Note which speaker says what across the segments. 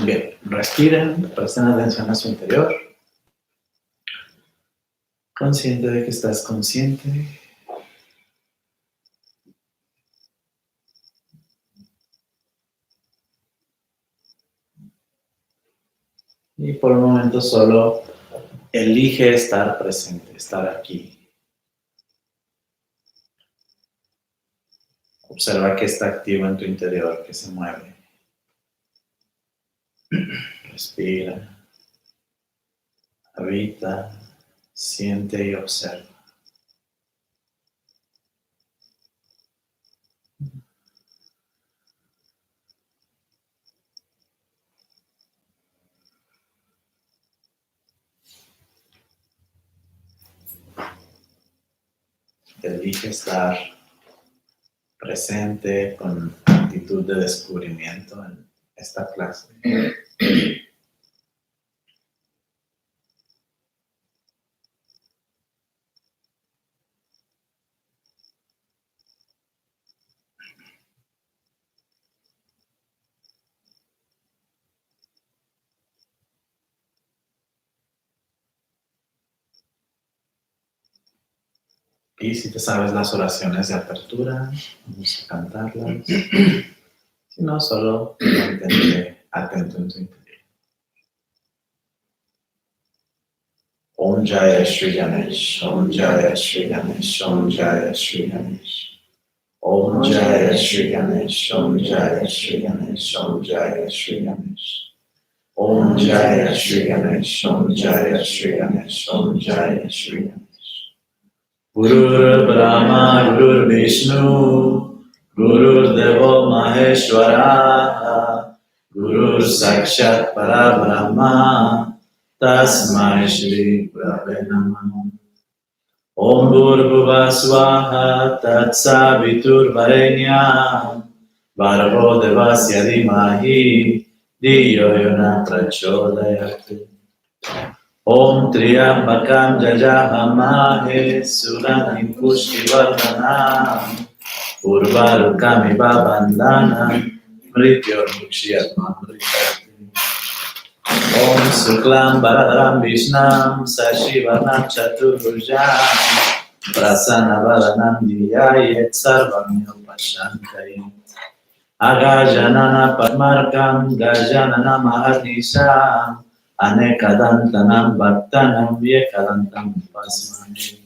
Speaker 1: Bien, respiren, presten atención a su interior. Consciente de que estás consciente. Y por un momento solo elige estar presente, estar aquí. Observa que está activo en tu interior, que se mueve. Respira. Habita, siente y observa. Elige estar presente con actitud de descubrimiento en esta clase. Y si te sabes las oraciones de apertura, vamos a cantarlas. Si no, solo mantente atento en tu interior. Om Jaya Shri Ganesh, Om Jaya Shri Ganesh, Om Jaya Shri Ganesh. Om Jaya Shri Ganesh, Om Jaya Shri Ganesh, Om Jaya Shri Ganesh. Om Jaya Shri Ganesh, Om Jaya Shri Ganesh, Om Jaya Shri Ganesh. Gurur Brahma, Gurur Vishnu, Gurur Devo Maheshwara, Gurur Sakshat Parabrahma, Tasmai Shri Gurave Namah. Om Bhurbhuva Swaha Tatsavitur Varenyam Bhargo Devasya Dhimahi Dhiyo Yona Prachodayate. Om Triambakam Jajahamahe Suranim Pushtivardhanam Urvarukamiva Bandhanam Mrityor Mukshiyatmamritate. Om Suklam Bharadram Vishnam Sashivanam Chaturbhujam Prasana Varanam Dhyayet Sarvam Yopashantaye. Agajanana Padmarkam Gajanana Maharnisham Anekadantanam Bhaktanam Yekadantam Pasmane.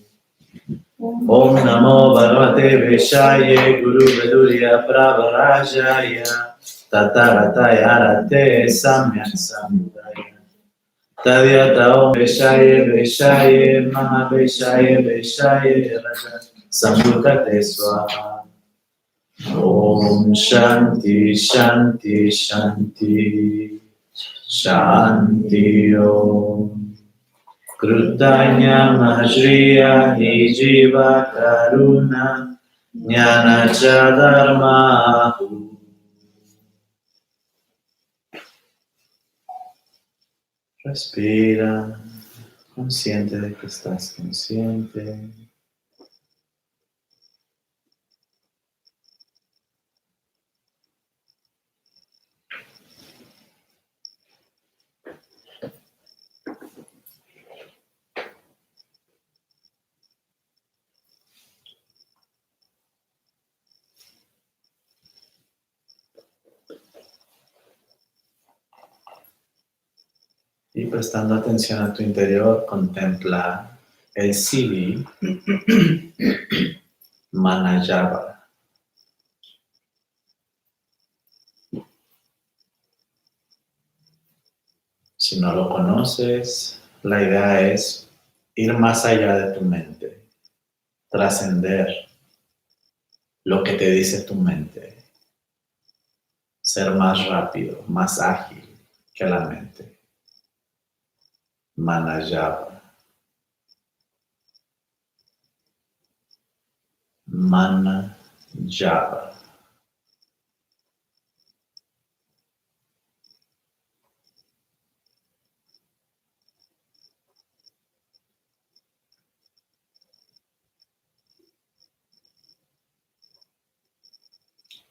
Speaker 1: Om Namo Bhagavate Veshaye Guru Vedurya Pravarajaya Tatarataya Rate Samyak Samudaya Tadyata Om Veshaye Veshaye Maha Veshaye Veshaye Raja Samukate Swaha. Om Shanti Shanti Shanti Shanti Om. Krutanya Mahashriya Hijiva Karuna Jnana Chadarmahu. Respira, consciente de que estás consciente. Y prestando atención a tu interior, contempla el Siddhi Manayava. Si no lo conoces, la idea es ir más allá de tu mente, trascender lo que te dice tu mente, ser más rápido, más ágil que la mente. Manayava. Manayava.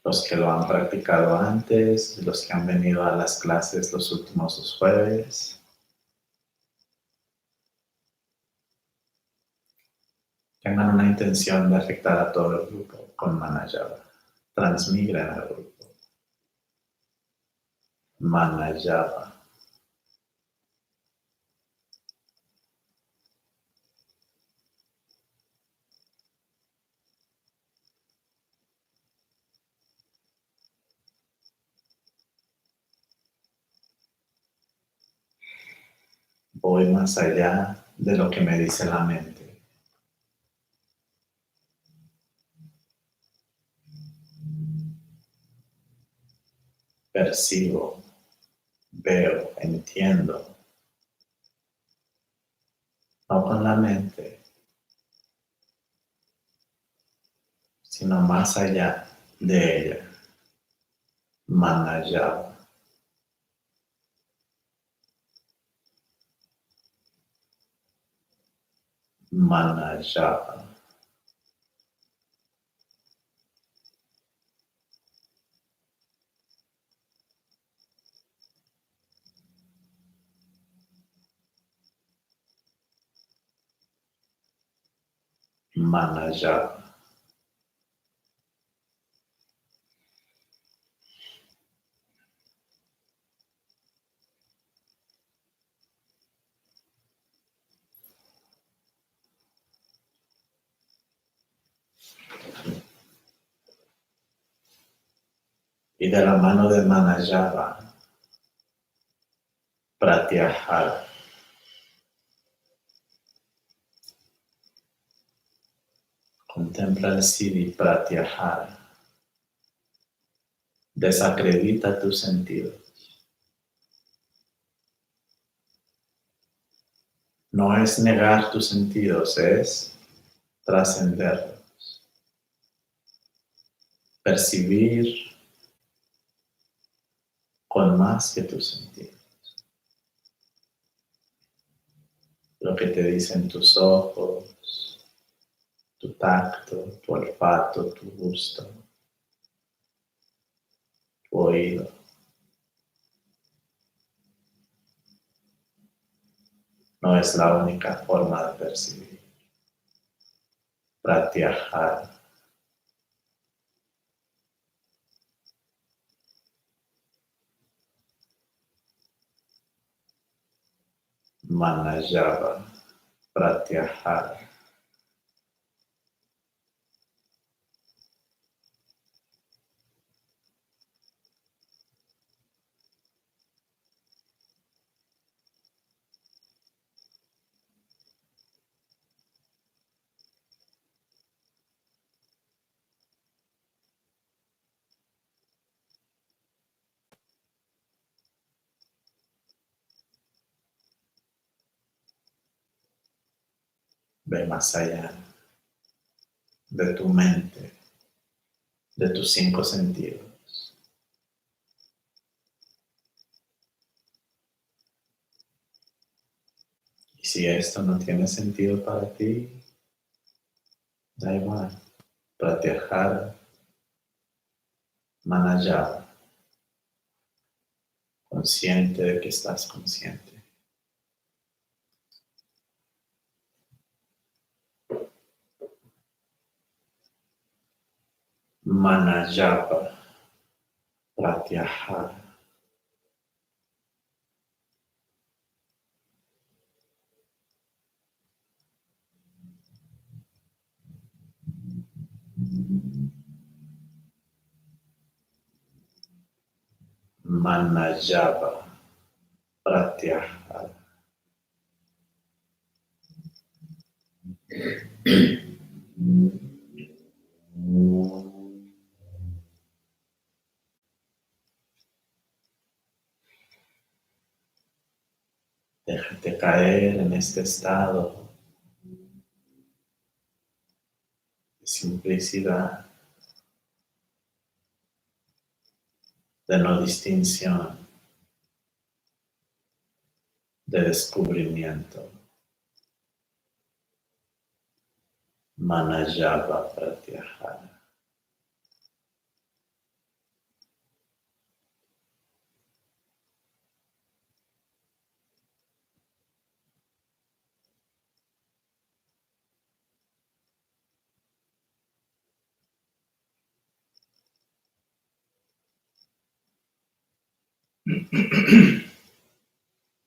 Speaker 1: los que lo han practicado antes, los que han venido a las clases los últimos 2 jueves. Tengan una intención de afectar a todo el grupo con Manayava. Transmigren al grupo. Manayava. Voy más allá de lo que me dice la mente. Percibo, veo, entiendo. No con la mente, sino más allá de ella. Manayava. Manayava. Manayava. Y de la mano de Manayava, Pratyahara. Contempla el Siddhi Pratyahara. Desacredita tus sentidos. No es negar tus sentidos, es trascenderlos. Percibir con más que tus sentidos. Lo que te dicen tus ojos, tu tacto, tu olfato, tu gusto, tu oído. No es la única forma de percibir. Pratyahara. Manayava. Pratyahara. Ve más allá de tu mente, de tus 5 sentidos. Y si esto no tiene sentido para ti, da igual. Pratyahara, Manayava. Consciente de que estás consciente. Manayava. Pratyahara. Manayava. Pratyahara. Déjate caer en este estado de simplicidad, de no distinción, de descubrimiento. Manayava Pratyahara.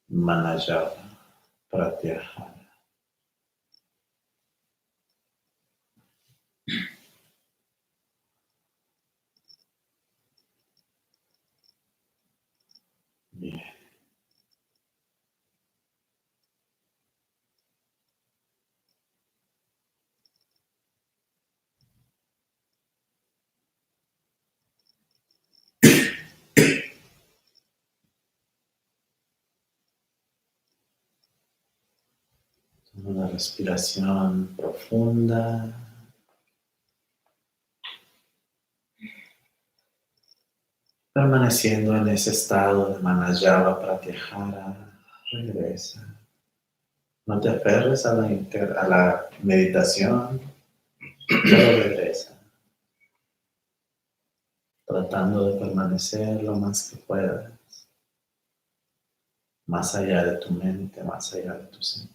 Speaker 1: Manayava Pratyahara. Bien. Una respiración profunda. Permaneciendo en ese estado de Manayava Pratyahara, regresa. No te aferres a la meditación, pero regresa. Tratando de permanecer lo más que puedas. Más allá de tu mente, más allá de tu sentido.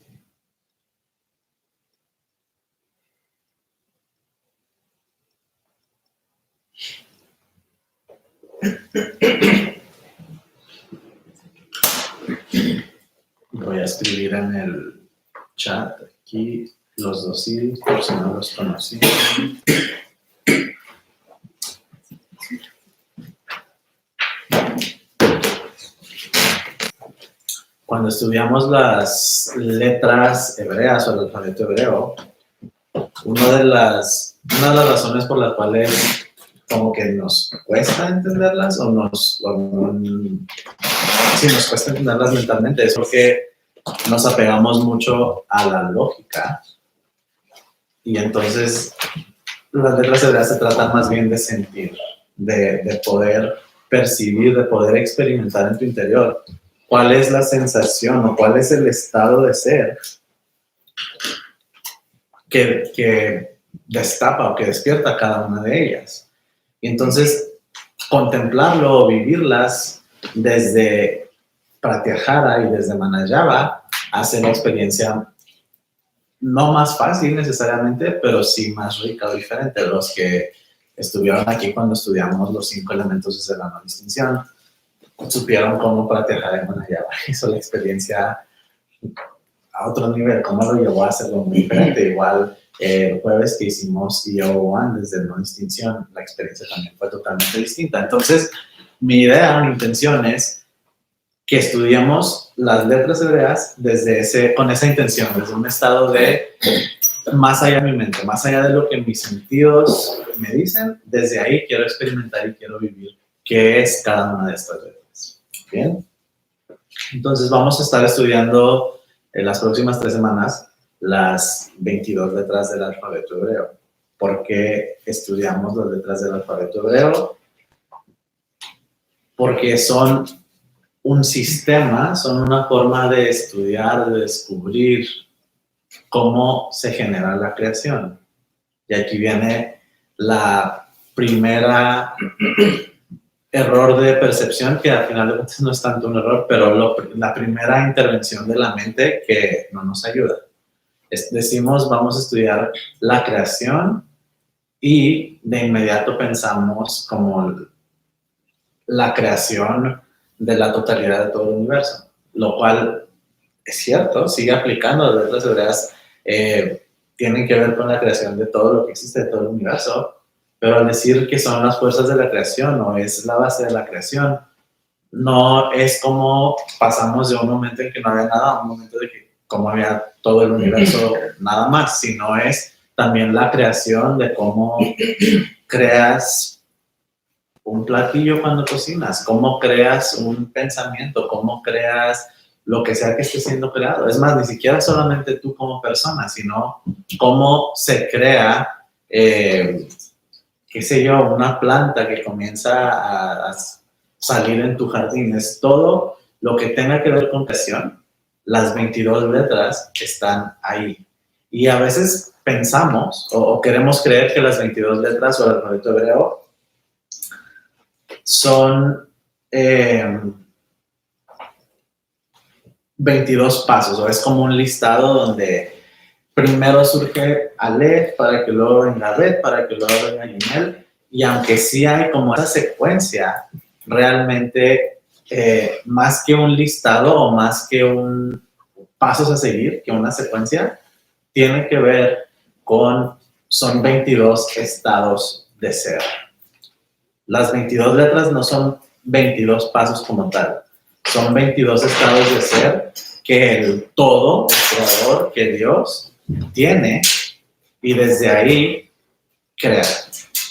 Speaker 1: Voy a escribir en el chat aquí los dosis, por si no los conocían. Cuando estudiamos las letras hebreas o el alfabeto hebreo, una de las razones por las cuales como que nos cuesta entenderlas sí, nos cuesta entenderlas mentalmente es porque nos apegamos mucho a la lógica y entonces las letras hebreas se tratan más bien de sentir, de poder percibir, de poder experimentar en tu interior cuál es la sensación o cuál es el estado de ser que destapa o que despierta cada una de ellas. Y entonces contemplarlo o vivirlas desde Pratyahara y desde Manayava hace la experiencia no más fácil necesariamente, pero sí más rica o diferente. Los que estuvieron aquí cuando estudiamos los 5 elementos de la no distinción supieron cómo Pratyahara y Manayava hizo la experiencia a otro nivel, cómo lo llevó a hacerlo muy diferente. Igual el jueves que hicimos EO1 desde no distinción, la experiencia también fue totalmente distinta. Entonces, mi idea, mi intención es que estudiemos las letras hebreas con esa intención, desde un estado de más allá de mi mente, más allá de lo que mis sentidos me dicen, desde ahí quiero experimentar y quiero vivir qué es cada una de estas letras. Bien, entonces vamos a estar estudiando en las próximas 3 semanas las 22 letras del alfabeto hebreo. ¿Por qué estudiamos las letras del alfabeto hebreo? Porque son un sistema, son una forma de estudiar, de descubrir cómo se genera la creación. Y aquí viene la primera error de percepción, que al final de cuentas no es tanto un error, pero la primera intervención de la mente que no nos ayuda. Decimos, vamos a estudiar la creación y de inmediato pensamos como la creación de la totalidad de todo el universo, lo cual es cierto, sigue aplicando. Las letras hebreas tienen que ver con la creación de todo lo que existe, de todo el universo, pero al decir que son las fuerzas de la creación o es la base de la creación, no es como pasamos de un momento en que no había nada a un momento de que como había todo el universo nada más, sino es también la creación de cómo creas un platillo cuando cocinas, cómo creas un pensamiento, cómo creas lo que sea que esté siendo creado. Es más, ni siquiera solamente tú como persona, sino cómo se crea, qué sé yo, una planta que comienza a salir en tu jardín. Es todo lo que tenga que ver con creación. Las 22 letras están ahí. Y a veces pensamos o queremos creer que las 22 letras o el alfabeto hebreo son 22 pasos, o es como un listado donde primero surge Aleph, para que luego venga Bet, para que luego venga Gimel, y aunque sí hay como esa secuencia, realmente más que un listado o más que un pasos a seguir, que una secuencia, tiene que ver con, son 22 estados de ser. Las 22 letras no son 22 pasos como tal, son 22 estados de ser que el todo, el creador, que Dios tiene, y desde ahí crear.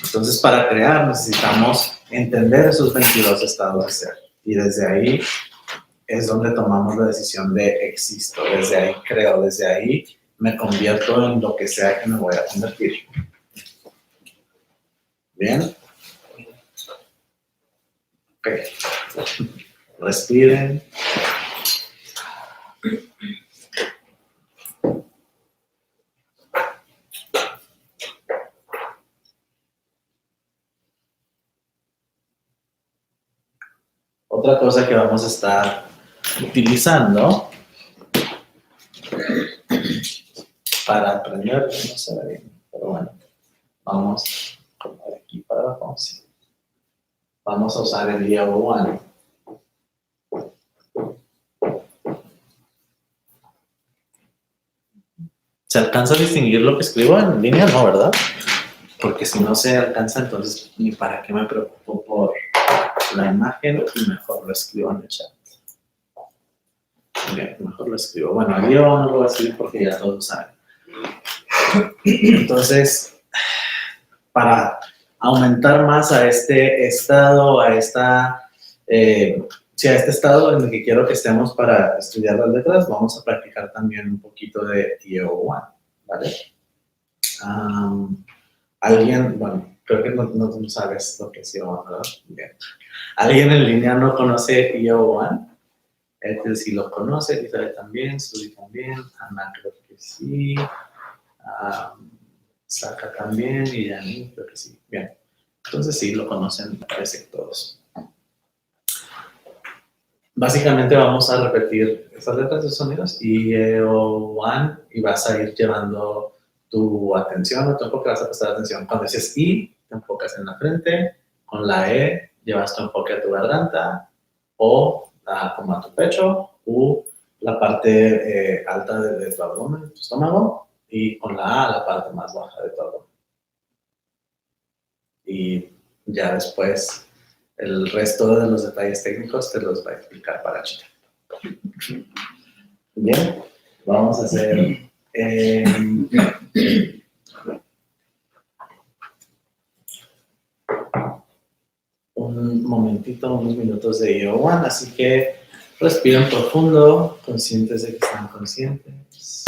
Speaker 1: Entonces, para crear necesitamos entender esos 22 estados de ser. Y desde ahí es donde tomamos la decisión de existo. Desde ahí creo, desde ahí me convierto en lo que sea que me voy a convertir. ¿Bien? Ok. Respiren. Otra cosa que vamos a estar utilizando para aprender, no se ve bien, pero bueno, vamos de aquí para abajo. Sí. Vamos a usar el Year One. ¿Se alcanza a distinguir lo que escribo en línea? No, ¿verdad? Porque si no se alcanza, entonces ni para qué me preocupo por la imagen y mejor lo escribo en el chat. Bien, mejor lo escribo. Bueno, yo no lo voy a escribir porque ya todos saben. Entonces, para aumentar más a este estado, a esta, sí, a este estado en el que quiero que estemos para estudiar las letras, vamos a practicar también un poquito de EO1, ¿vale? Alguien, bueno, creo que no sabes lo que es EO1, ¿verdad? Bien. ¿Alguien en línea no conoce EO1? Ethel sí lo conoce, Isabel también, Suri también, Ana creo que sí, Saka también y Yanni creo que sí. Bien, entonces sí lo conocen, parece que todos. Básicamente vamos a repetir estas letras de sonidos y one y vas a ir llevando tu atención o tu enfoque, vas a prestar atención. Cuando dices I, te enfocas en la frente, con la E llevas tu enfoque a tu garganta o como a tu pecho, U la parte alta de tu abdomen, tu estómago, y con la A la parte más baja de tu abdomen. Y ya después el resto de los detalles técnicos te los va a explicar para Chita. Bien, vamos a hacer un momentito, unos minutos de EO1, así que respiren profundo, conscientes de que están conscientes.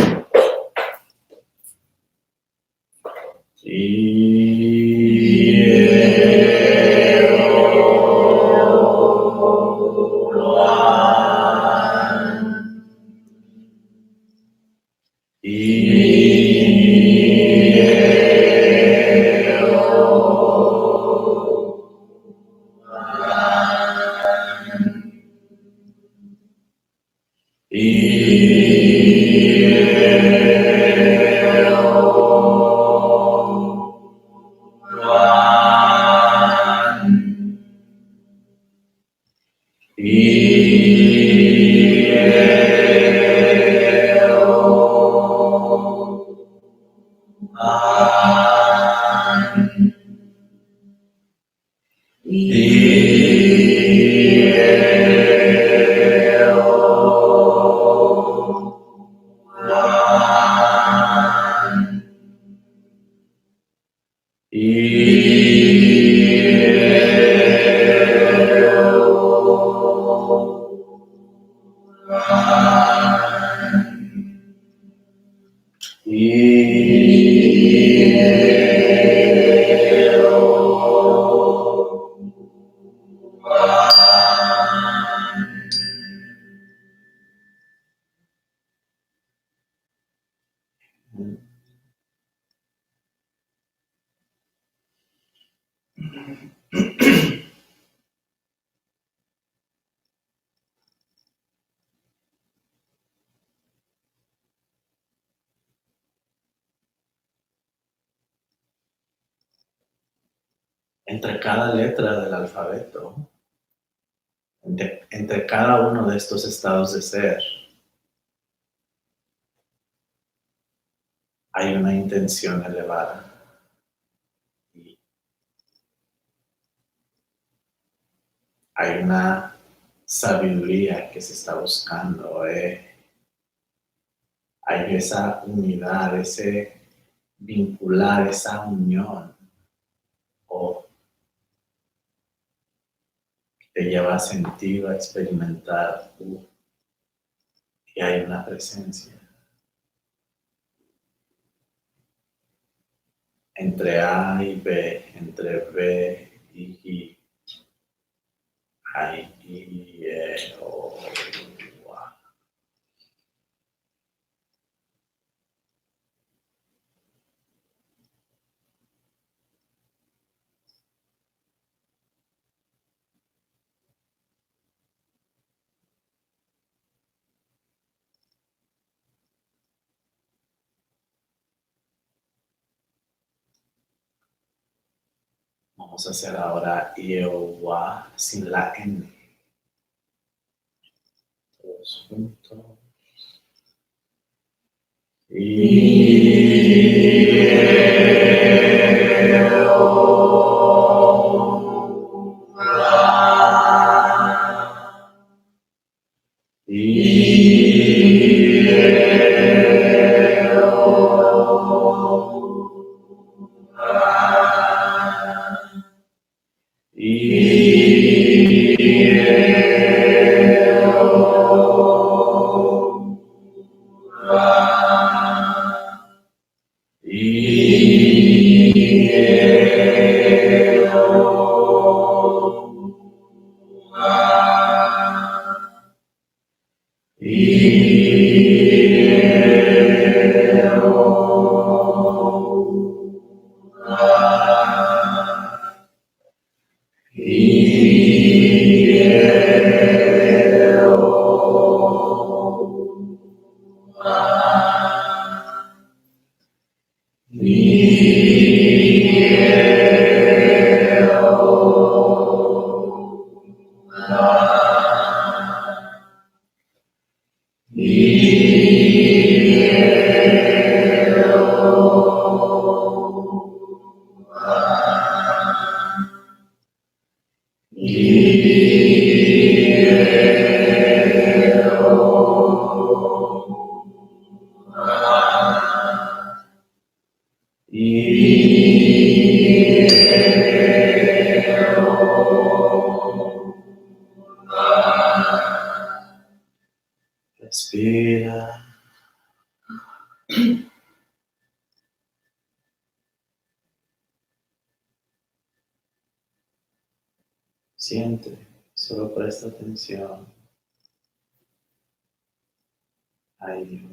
Speaker 1: Entre cada letra del alfabeto, Entre cada uno de estos estados de ser hay una intención elevada. Y hay una sabiduría que se está buscando. Hay esa unidad, ese vincular, esa unión. O te lleva a sentir, a experimentar que hay una presencia. Entre A y B, entre B y I, hay I, E, O, A. Vamos a hacer ahora I-E-O-U-A sin la N. Todos juntos. Respira. Siente, solo presta atención. Hay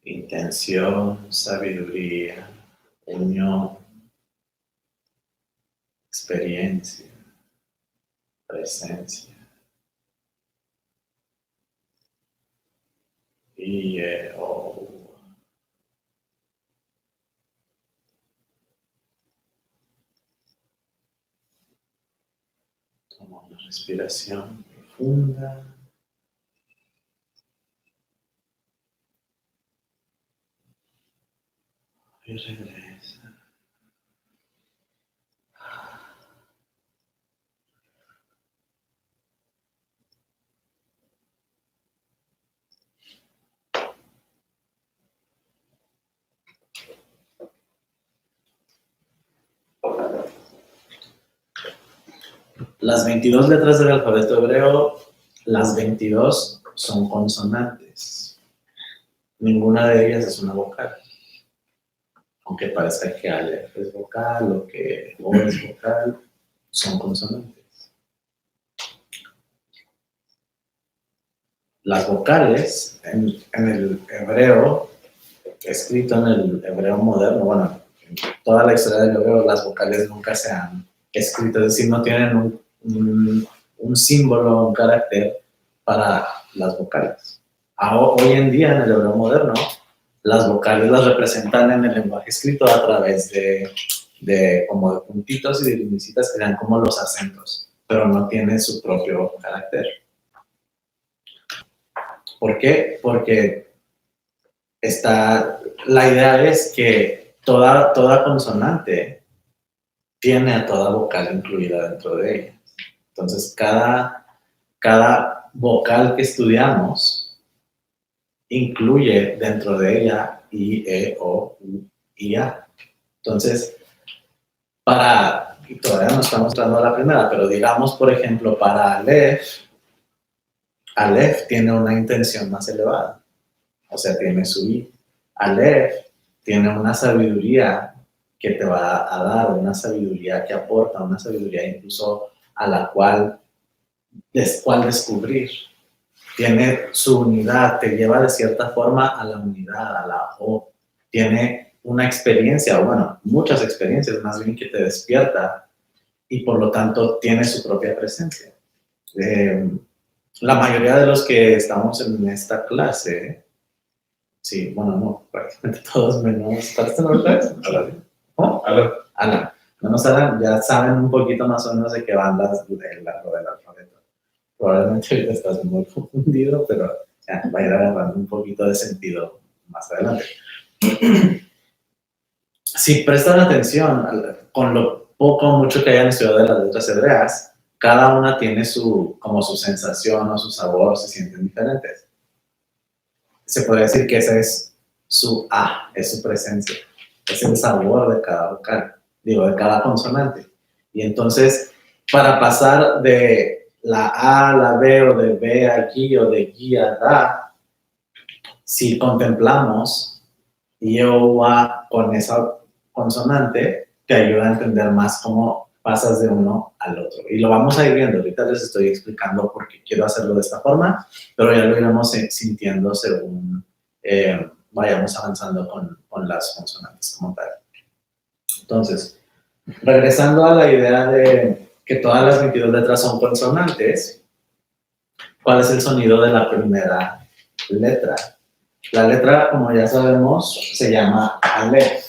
Speaker 1: intención, sabiduría, unión, experiencia, presencia. I-E-O. Toma una respiración profunda. Y regresa. Las 22 letras del alfabeto hebreo, las 22 son consonantes. Ninguna de ellas es una vocal. Aunque parezca que Aleph es vocal o que O es vocal, son consonantes. Las vocales en el hebreo, escrito en el hebreo moderno, bueno, en toda la historia del hebreo, las vocales nunca se han escrito, es decir, no tienen un símbolo, un carácter para las vocales. Hoy en día, en el hebreo moderno, las vocales las representan en el lenguaje escrito a través de como de puntitos y de linecitas que dan como los acentos, pero no tiene su propio carácter. ¿Por qué? Porque la idea es que toda consonante tiene a toda vocal incluida dentro de ella. Entonces, cada vocal que estudiamos incluye dentro de ella I, E, O, U y A. Entonces, y todavía no estamos entrando a la primera, pero digamos, por ejemplo, para Aleph tiene una intención más elevada, o sea, tiene su I. Aleph tiene una sabiduría que te va a dar, una sabiduría que aporta, una sabiduría incluso a la cual descubrir. Tiene su unidad, te lleva de cierta forma a la unidad, a la O. Tiene una experiencia, o bueno, muchas experiencias más bien que te despierta y por lo tanto tiene su propia presencia. La mayoría de los que estamos en esta clase, sí, bueno, no, prácticamente todos menos, ¿cuál es tu nombre? ¿Cómo? Alan. Menos Alan, ya saben un poquito más o menos de qué van lo del alfabeto. Probablemente ahorita estás muy confundido, pero ya, va a ir agarrando un poquito de sentido más adelante. Si prestan atención, con lo poco o mucho que hayan estudiado de las letras hebreas, cada una tiene como su sensación o su sabor, se sienten diferentes. Se puede decir que ese es su A, es su presencia, es el sabor de cada vocal, de cada consonante. Y entonces, para pasar de la A a la B, o de B a G, o de G a Da, si contemplamos I, O, U, A con esa consonante, te ayuda a entender más cómo pasas de uno al otro. Y lo vamos a ir viendo. Ahorita les estoy explicando por qué quiero hacerlo de esta forma, pero ya lo iremos sintiendo según vayamos avanzando con las consonantes como tal. Entonces, regresando a la idea de que todas las 22 letras son consonantes, ¿cuál es el sonido de la primera letra? La letra, como ya sabemos, se llama Aleph.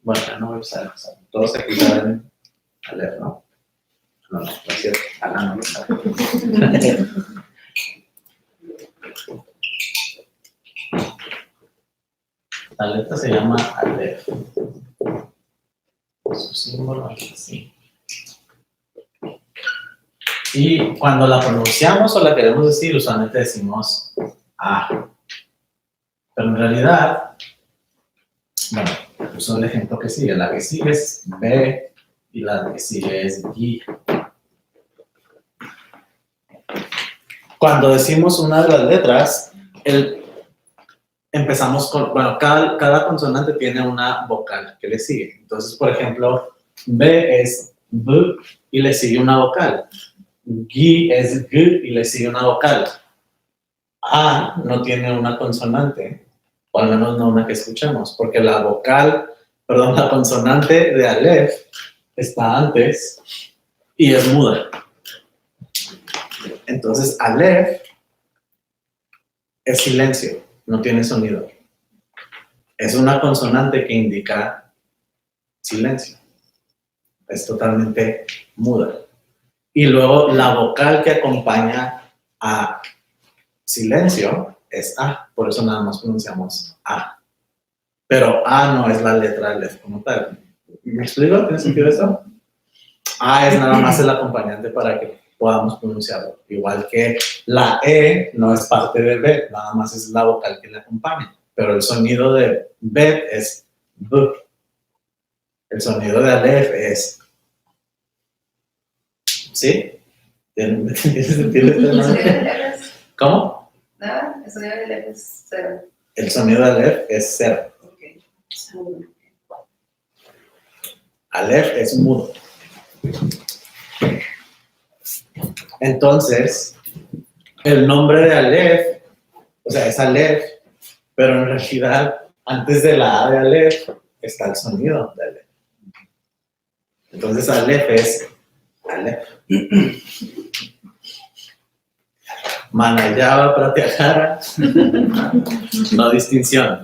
Speaker 1: Bueno, ya no voy a usar. Todos aquí saben Aleph, ¿no? No es cierto. Ana no lo sabe. La letra se llama Aleph. Su símbolo es así. Y cuando la pronunciamos o la queremos decir, usualmente decimos A. Pero en realidad, bueno, uso el ejemplo que sigue. La que sigue es B y la que sigue es G. Cuando decimos una de las letras, empezamos con, bueno, cada consonante tiene una vocal que le sigue. Entonces, por ejemplo, B es B y le sigue una vocal. G es G y le sigue una vocal. A no tiene una consonante, o al menos no una que escuchemos, porque la consonante de Aleph está antes y es muda. Entonces, Aleph es silencio, no tiene sonido. Es una consonante que indica silencio. Es totalmente muda. Y luego la vocal que acompaña a silencio es A, por eso nada más pronunciamos A. Pero A no es la letra Aleph como tal. ¿Me explico? ¿Tiene sentido eso? A es nada más el acompañante para que podamos pronunciarlo. Igual que la E no es parte de B, nada más es la vocal que le acompaña. Pero el sonido de B es B. El sonido de Aleph es... ¿Sí? ¿Tiene sentido? ¿Cómo?
Speaker 2: Nada, el sonido de Aleph es 0.
Speaker 1: El sonido de Aleph es 0.
Speaker 2: Okay.
Speaker 1: Aleph es mudo. Entonces, el nombre de Aleph, o sea, es Aleph, pero en realidad, antes de la A de Aleph, está el sonido de Aleph. Entonces, Aleph es Aleph. Manayaba Pratyahara. No distinción.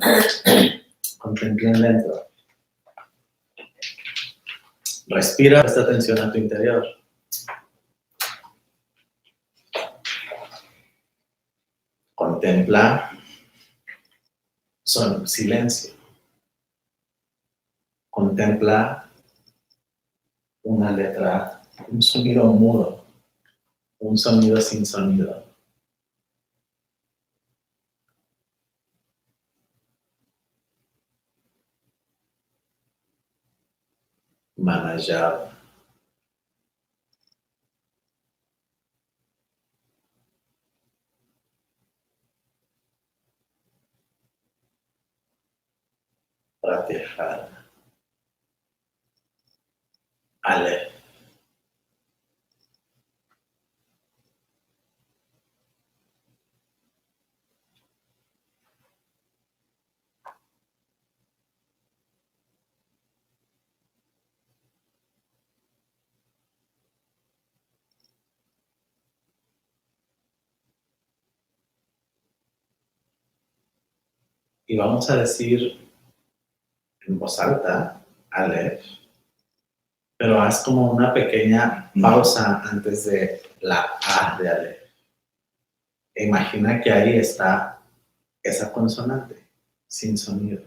Speaker 1: Contemplen dentro. Respira, presta atención a tu interior. Contempla silencio. Contempla una letra, un sonido mudo, un sonido sin sonido. Manajab. Pratihara. Aleph. Y vamos a decir en voz alta, Aleph, pero haz como una pequeña pausa antes de la A de Aleph. Imagina que ahí está esa consonante, sin sonido.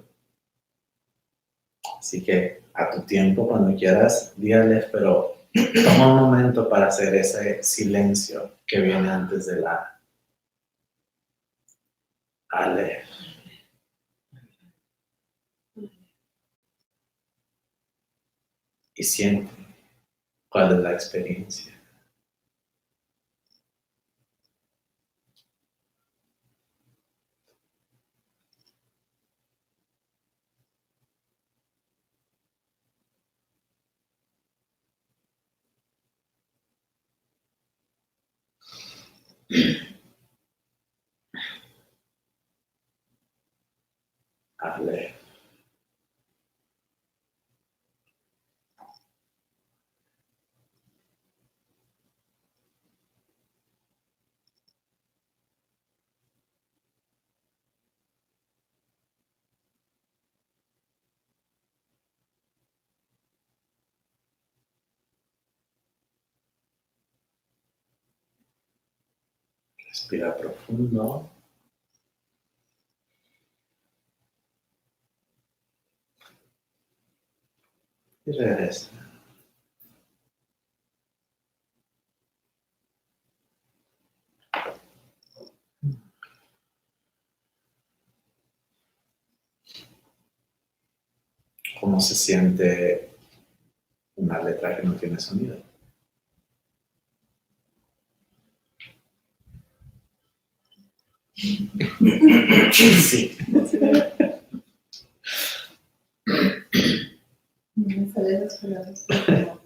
Speaker 1: Así que a tu tiempo, cuando quieras, di Aleph, pero toma un momento para hacer ese silencio que viene antes de la Aleph. Y siente cuál es la experiencia. Aleph. Respira profundo. Y regresa. ¿Cómo se siente una letra que no tiene sonido? Sí.
Speaker 2: No me salen las palabras. Pero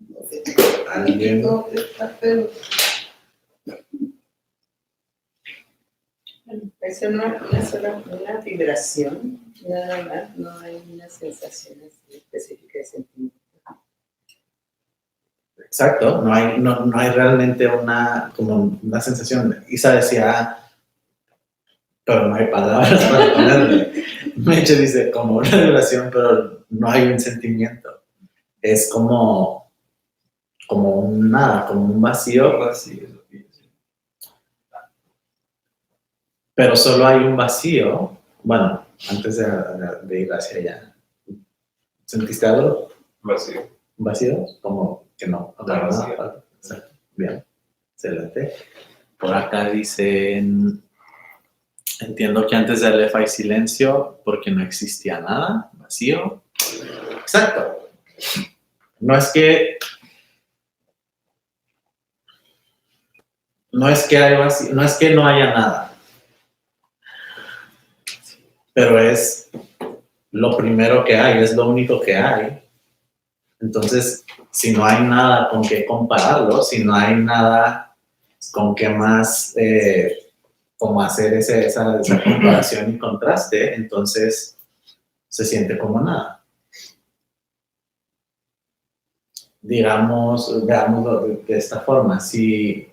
Speaker 2: no sé.
Speaker 1: ¿Alguien?
Speaker 2: No, está feo.
Speaker 3: Es una vibración, nada más, no hay una sensación específica de sentimiento.
Speaker 1: Exacto, no hay realmente como una sensación. Isa decía, pero no hay palabras para ponerle. Meche dice, como una vibración, pero no hay un sentimiento. Es como un nada, como un vacío. Pero solo hay un vacío. Bueno, antes de ir hacia allá. ¿Sentiste algo?
Speaker 4: Vacío.
Speaker 1: ¿Un vacío? Como que no.
Speaker 4: Vacío.
Speaker 1: Exacto. Bien, excelente. Por acá dicen, entiendo que antes de Aleph hay silencio porque no existía nada, vacío. Exacto. No es que hay vacío, no es que no haya nada, pero es lo primero que hay, es lo único que hay. Entonces, si no hay nada con qué compararlo, si no hay nada con qué más como hacer esa comparación y contraste, entonces se siente como nada. Veámoslo de esta forma. Si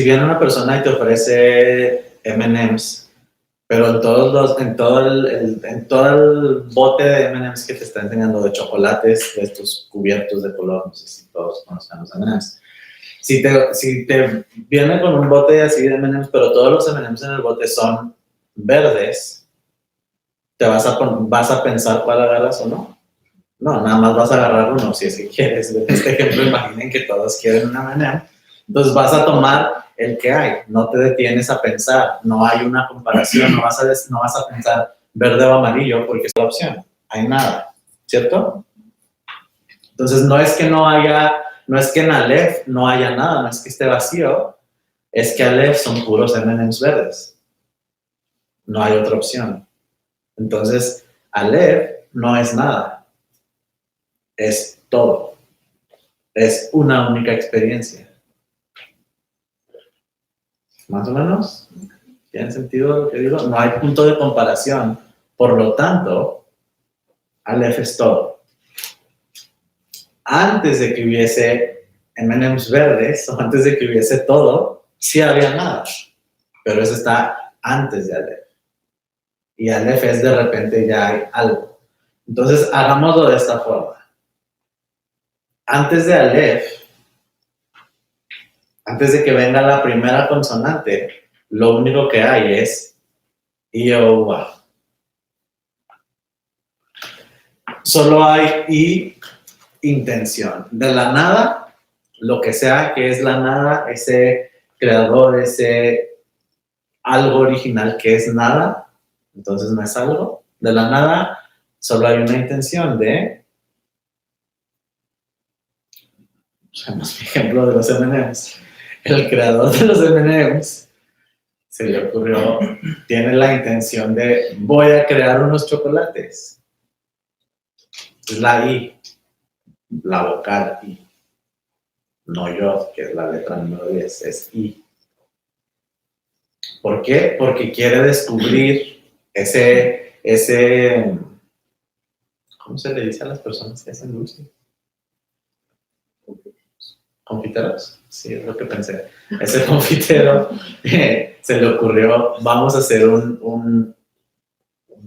Speaker 1: viene una persona y te ofrece M&M's Pero en todo el bote de M&M's que te está enseñando de chocolates, de estos cubiertos de color, no sé si todos conocen los M&M's. Si te viene con un bote así de M&M's, pero todos los M&M's en el bote son verdes, ¿te vas a pensar cuál agarras o no? No, nada más vas a agarrar uno si es que quieres. En este ejemplo, imaginen que todos quieren un M&M. Entonces vas a tomar el que hay, no te detienes a pensar, no hay una comparación, no vas a pensar verde o amarillo porque es la opción, hay nada, ¿cierto? Entonces no es que en Aleph no haya nada, no es que esté vacío, es que Aleph son puros M&M's verdes, no hay otra opción. Entonces Aleph no es nada, es todo, es una única experiencia. ¿Más o menos? ¿Tiene sentido lo que digo? No hay punto de comparación. Por lo tanto, Aleph es todo. Antes de que hubiese M&M's verdes, o antes de que hubiese todo, sí había nada. Pero eso está antes de Aleph. Y Aleph es de repente ya hay algo. Entonces, hagámoslo de esta forma. Antes de Aleph, antes de que venga la primera consonante, lo único que hay es I, O, U, A. Solo hay I, intención. De la nada, lo que sea que es la nada, ese creador, ese algo original que es nada, entonces no es algo. De la nada, solo hay una intención de... Usemos mi ejemplo de los M&M's. El creador de los M&M's se le ocurrió, tiene la intención de voy a crear unos chocolates. Es la I, la vocal I. No yo, que es la letra número 10, es I. ¿Por qué? Porque quiere descubrir ese, ¿cómo se le dice a las personas que hacen dulce? ¿Confiteros? Sí, es lo que pensé. Ese confitero se le ocurrió, vamos a hacer un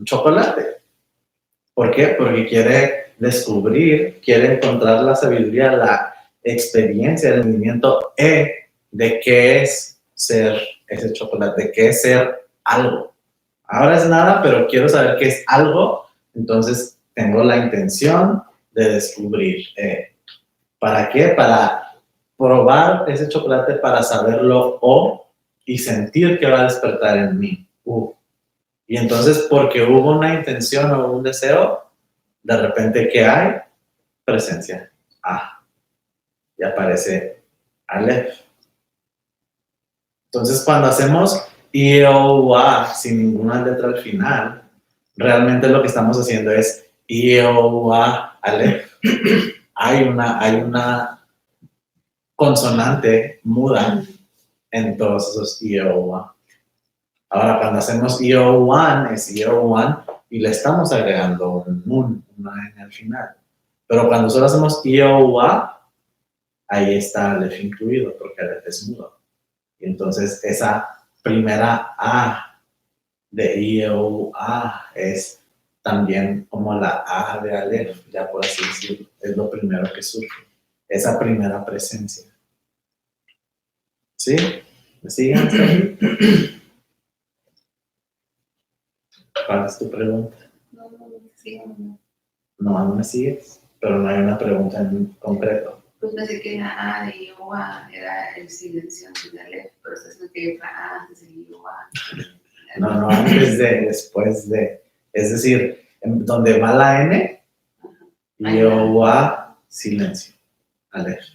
Speaker 1: chocolate. ¿Por qué? Porque quiere descubrir, quiere encontrar la sabiduría, la experiencia, el entendimiento de qué es ser ese chocolate, de qué es ser algo. Ahora es nada, pero quiero saber qué es algo, entonces tengo la intención de descubrir. ¿Para qué? Para probar ese chocolate, para saberlo y sentir que va a despertar en mí. Y entonces, porque hubo una intención o un deseo, de repente, ¿qué hay? Presencia. Y aparece Aleph. Entonces, cuando hacemos I, O, U, A sin ninguna letra al final, realmente lo que estamos haciendo es I, O, U, A, Aleph. Hay una consonante muda en todos esos I, O, U, A. Ahora, cuando hacemos I, O, U, A, es I, O, U, A y le estamos agregando una N al final. Pero cuando solo hacemos I, O, U, A, ahí está Aleph incluido, porque Aleph es mudo. Y entonces esa primera A de I, O, U, A es también como la A de Aleph, ya por así decirlo. Es lo primero que surge. Esa primera presencia. ¿Sí? ¿Me siguen hasta ahí? ¿Cuál es tu pregunta? No me sigues, pero no hay una pregunta en concreto.
Speaker 2: Pues pensé que la A de Iowa era el silencio antes de Aleph, pero estás diciendo que hay otra A antes de Iowa.
Speaker 1: No, antes de, después de. Es decir, donde va la N, Iowa, silencio. Aleph.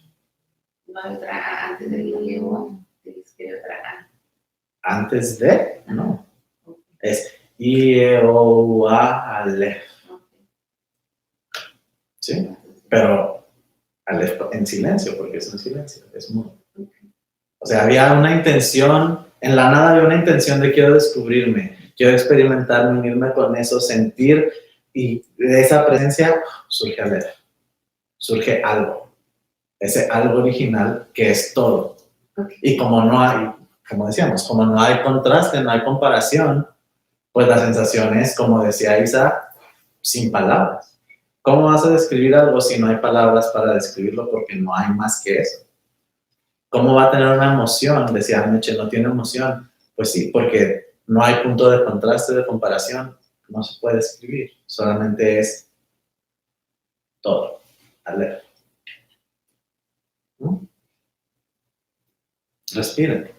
Speaker 2: No hay otra A antes de Iowa. Dices que hay otra A.
Speaker 1: Antes de, no. Es Iowa, Aleph. ¿Sí? Pero Aleph en silencio, porque es un silencio, es mudo. O sea, había una intención, en la nada había una intención de quiero descubrirme, quiero experimentar, unirme con eso, sentir, y de esa presencia surge Aleph, surge algo, ese algo original que es todo. Y como no hay, como decíamos, como no hay contraste, no hay comparación, pues la sensación es, como decía Isa, sin palabras. ¿Cómo vas a describir algo si no hay palabras para describirlo? Porque no hay más que eso. ¿Cómo va a tener una emoción? Decía Meche, no tiene emoción. Pues sí, porque no hay punto de contraste, de comparación. No se puede escribir. Solamente es todo. Aleph. ¿Mm? Respiren.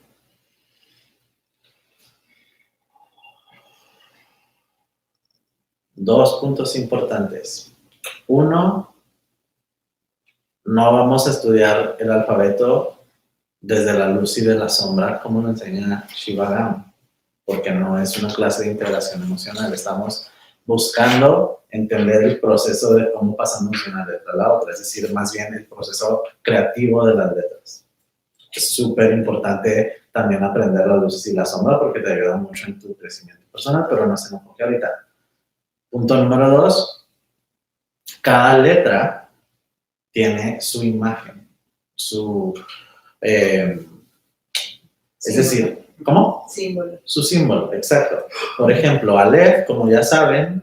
Speaker 1: Dos puntos importantes. Uno, no vamos a estudiar el alfabeto desde la luz y de la sombra, como lo enseña Shivagam, porque no es una clase de integración emocional. Estamos buscando entender el proceso de cómo pasamos de una letra a la otra, es decir, más bien el proceso creativo de las letras. Es súper importante también aprender las luces y la sombra porque te ayuda mucho en tu crecimiento personal, pero no se nos enfoque ahorita. Punto número 2, cada letra tiene su imagen, su... es decir, ¿cómo?
Speaker 3: Símbolo.
Speaker 1: Su símbolo, exacto. Por ejemplo, Aleph, como ya saben,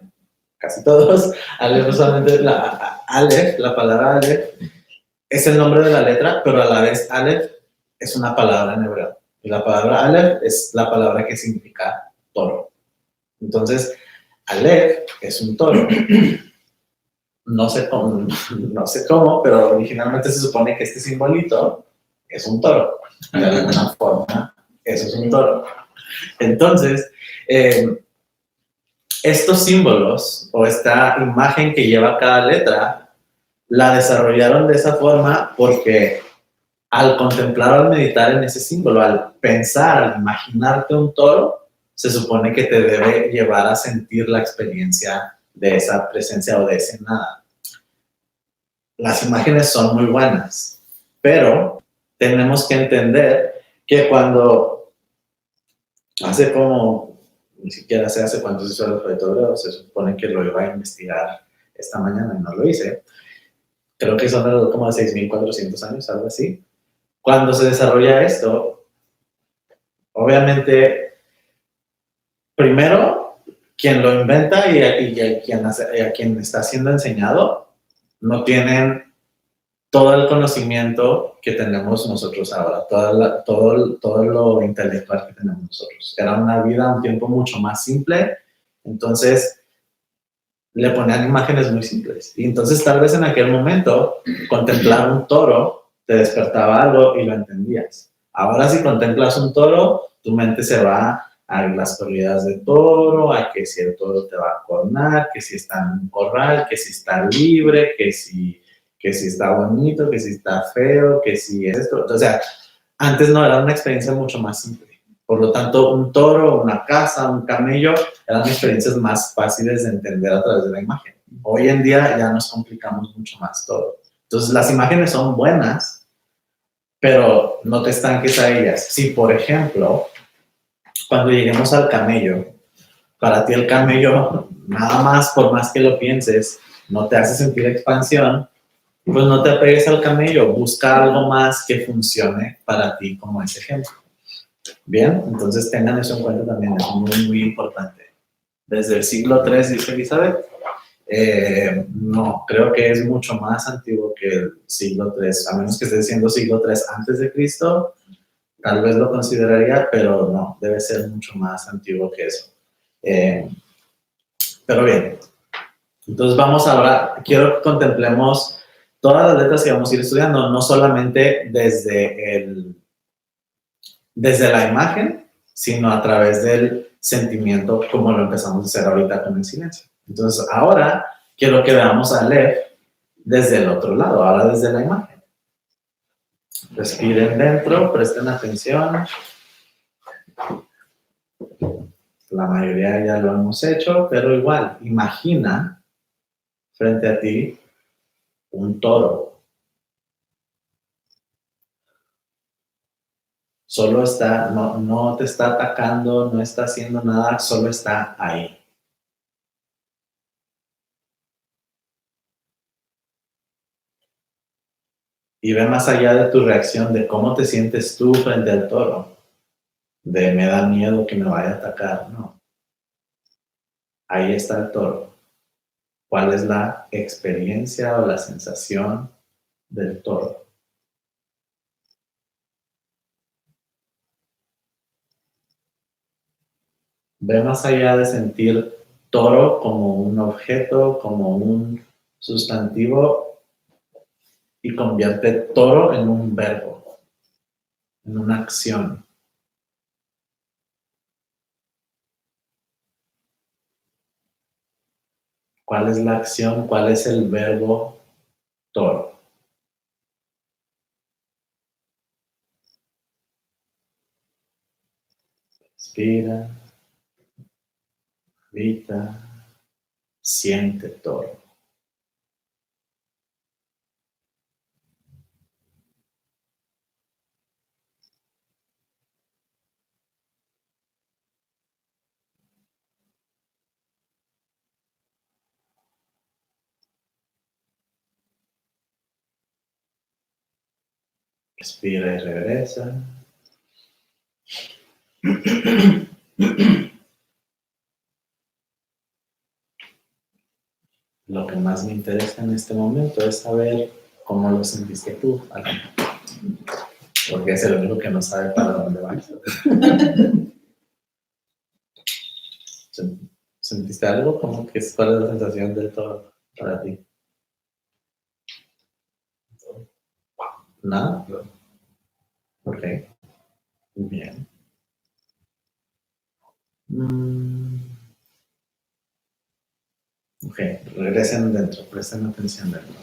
Speaker 1: casi todos, Aleph usualmente, la palabra Aleph es el nombre de la letra, pero a la vez Aleph es una palabra en hebreo. Y la palabra Aleph es la palabra que significa toro. Entonces, Aleph es un toro. No sé cómo, pero originalmente se supone que este simbolito es un toro. De alguna forma, eso es un toro. Entonces, estos símbolos o esta imagen que lleva cada letra, la desarrollaron de esa forma porque al contemplar, al meditar en ese símbolo, al pensar, al imaginarte un toro, se supone que te debe llevar a sentir la experiencia de esa presencia o de ese nada. Las imágenes son muy buenas, pero tenemos que entender que cuando hace como, ni siquiera sé hace cuántos hizo el alfabeto hebreo, se supone que lo iba a investigar esta mañana y no lo hice. Creo que son como 6.400 años, algo así. Cuando se desarrolla esto, obviamente, primero, quien lo inventa y a quien está siendo enseñado, no tienen todo el conocimiento que tenemos nosotros ahora, todo lo intelectual que tenemos nosotros. Era una vida, un tiempo mucho más simple, entonces le ponían imágenes muy simples. Y entonces tal vez en aquel momento, contemplar un toro te despertaba algo y lo entendías. Ahora si contemplas un toro, tu mente se va a las corridas de toro, a que si el toro te va a cornar, que si está en un corral, que si está libre, que si está bonito, que si está feo, que si es esto. O sea, antes no, era una experiencia mucho más simple. Por lo tanto, un toro, una casa, un camello, eran experiencias más fáciles de entender a través de la imagen. Hoy en día ya nos complicamos mucho más todo. Entonces, las imágenes son buenas, pero no te estanques a ellas. Si, por ejemplo, cuando lleguemos al camello, para ti el camello, nada más, por más que lo pienses, no te hace sentir expansión, pues no te apegues al camello, busca algo más que funcione para ti como ese ejemplo. Bien, entonces tengan eso en cuenta también, es muy, muy importante. Desde el siglo III, dice Elizabeth, no, creo que es mucho más antiguo que el siglo III, a menos que esté diciendo siglo III antes de Cristo, tal vez lo consideraría, pero no, debe ser mucho más antiguo que eso. Pero bien, entonces vamos ahora, quiero que contemplemos todas las letras que vamos a ir estudiando, no solamente desde la imagen, sino a través del sentimiento, como lo empezamos a hacer ahorita con el silencio. Entonces, ahora quiero que veamos a Aleph desde el otro lado, ahora desde la imagen. Respiren dentro, presten atención. La mayoría ya lo hemos hecho, pero igual, imagina frente a ti un toro. Solo está, no te está atacando, no está haciendo nada, solo está ahí. Y ve más allá de tu reacción, de cómo te sientes tú frente al toro. De me da miedo que me vaya a atacar, no. ahí está el toro. ¿Cuál es la experiencia o la sensación del toro? Ve más allá de sentir toro como un objeto, como un sustantivo, y convierte toro en un verbo, en una acción. ¿Cuál es la acción? ¿Cuál es el verbo toro? Respira, grita, siente toro. Respira y regresa. Lo que más me interesa en este momento es saber cómo lo sentiste tú, Alan. Porque es el único que no sabe para dónde va. ¿Sentiste algo? ¿Cómo que cuál es la sensación del toro para ti? ¿Nada? Ok. Muy bien. Ok, regresen dentro, presten atención dentro.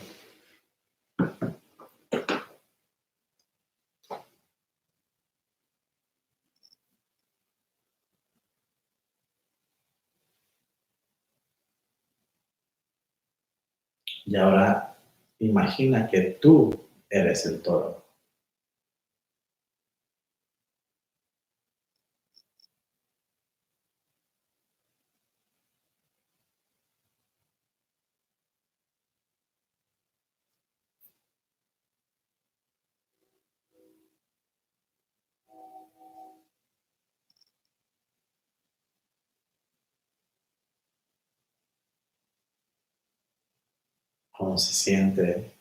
Speaker 1: Y ahora imagina que tú eres el toro. ¿Cómo se siente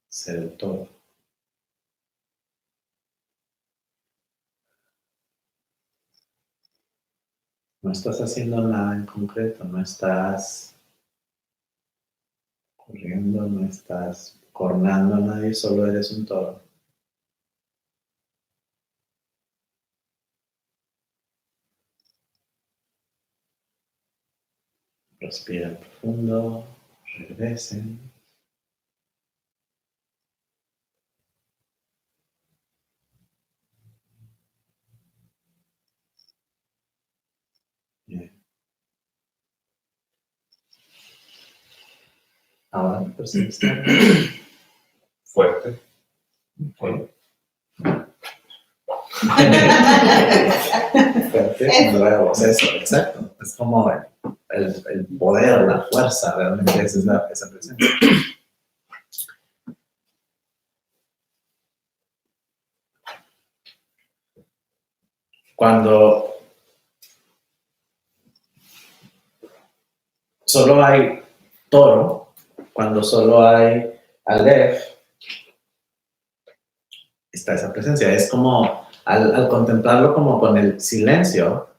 Speaker 1: ser el toro? No estás haciendo nada en concreto, no estás corriendo, no estás cornando a nadie, solo eres un toro. Respira profundo, regresen. Bien. Ahora percibiste algo.
Speaker 4: Fuerte.
Speaker 1: Ok. Fuerte, nuevos, eso, exacto. Es como el poder, la fuerza, realmente esa es esa presencia. Cuando solo hay toro, cuando solo hay Aleph, está esa presencia. Es como, al contemplarlo como con el silencio,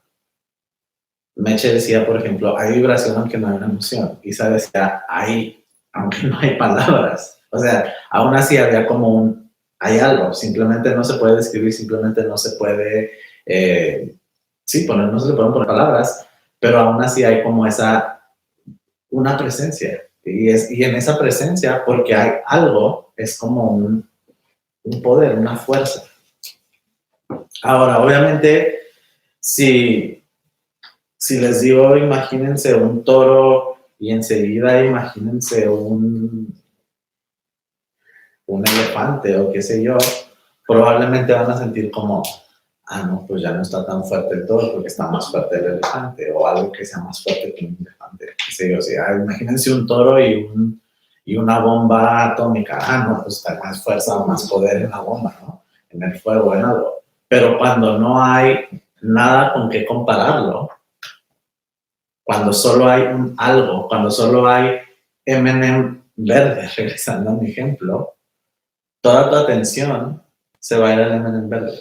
Speaker 1: Meche decía, por ejemplo, hay vibración aunque no hay una emoción. Isa decía, hay, aunque no hay palabras. O sea, aún así había como hay algo, simplemente no se puede describir, simplemente no se puede, no se le pueden poner palabras, pero aún así hay como una presencia. Y en esa presencia, porque hay algo, es como un poder, una fuerza. Ahora, obviamente, si les digo, imagínense un toro y enseguida imagínense un elefante o qué sé yo, probablemente van a sentir como, no, pues ya no está tan fuerte el toro porque está más fuerte el elefante, o algo que sea más fuerte que un elefante, qué sé yo. O sea, imagínense un toro y una bomba atómica. No, pues está más fuerza o más poder en la bomba, ¿no? En el fuego, en algo. Pero cuando no hay nada con qué compararlo, Cuando solo hay un algo, cuando solo hay M&M verde, regresando a mi ejemplo, toda tu atención se va a ir al M&M verde.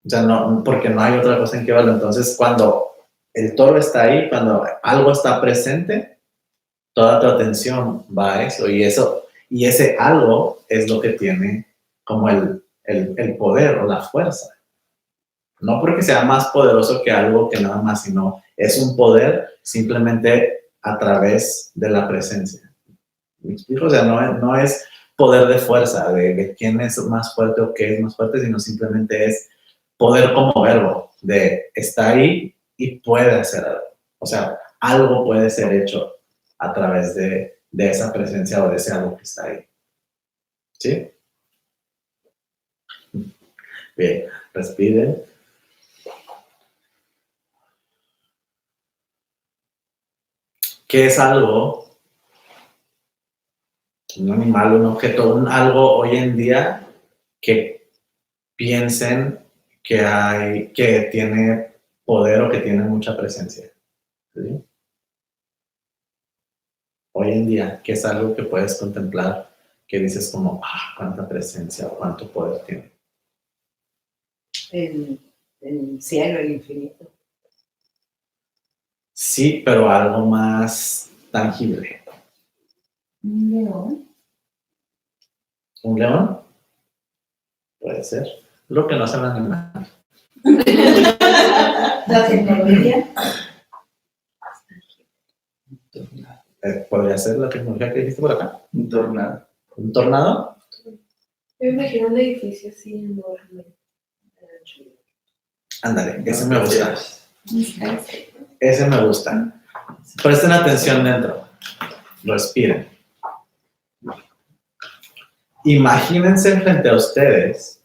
Speaker 1: O sea, no, porque no hay otra cosa en que verlo. Entonces, cuando el toro está ahí, cuando algo está presente, toda tu atención va a eso. Y ese algo es lo que tiene como el poder o la fuerza. No porque sea más poderoso que algo que nada más, sino es un poder simplemente a través de la presencia. ¿Me explico? O sea, no es poder de fuerza, de quién es más fuerte o qué es más fuerte, sino simplemente es poder como verbo, de está ahí y puede hacer algo. O sea, algo puede ser hecho a través de esa presencia o de ese algo que está ahí. ¿Sí? Bien, respiren. ¿Qué es algo? Un animal, un objeto, algo hoy en día que piensen que tiene poder o que tiene mucha presencia. ¿Sí? Hoy en día, ¿qué es algo que puedes contemplar que dices como, cuánta presencia o cuánto poder tiene?
Speaker 3: El cielo, el infinito.
Speaker 1: Sí, pero algo más tangible.
Speaker 2: Un león.
Speaker 1: ¿Un león? Puede ser. Lo que no se van a animar.
Speaker 2: La tecnología.
Speaker 1: ¿Podría ser la tecnología que dijiste por acá?
Speaker 4: Un tornado.
Speaker 1: ¿Un tornado?
Speaker 5: Me imagino un edificio así enorme.
Speaker 1: Ándale, ese me gusta. Ese me gusta. Presten atención dentro. Respiren. Imagínense frente a ustedes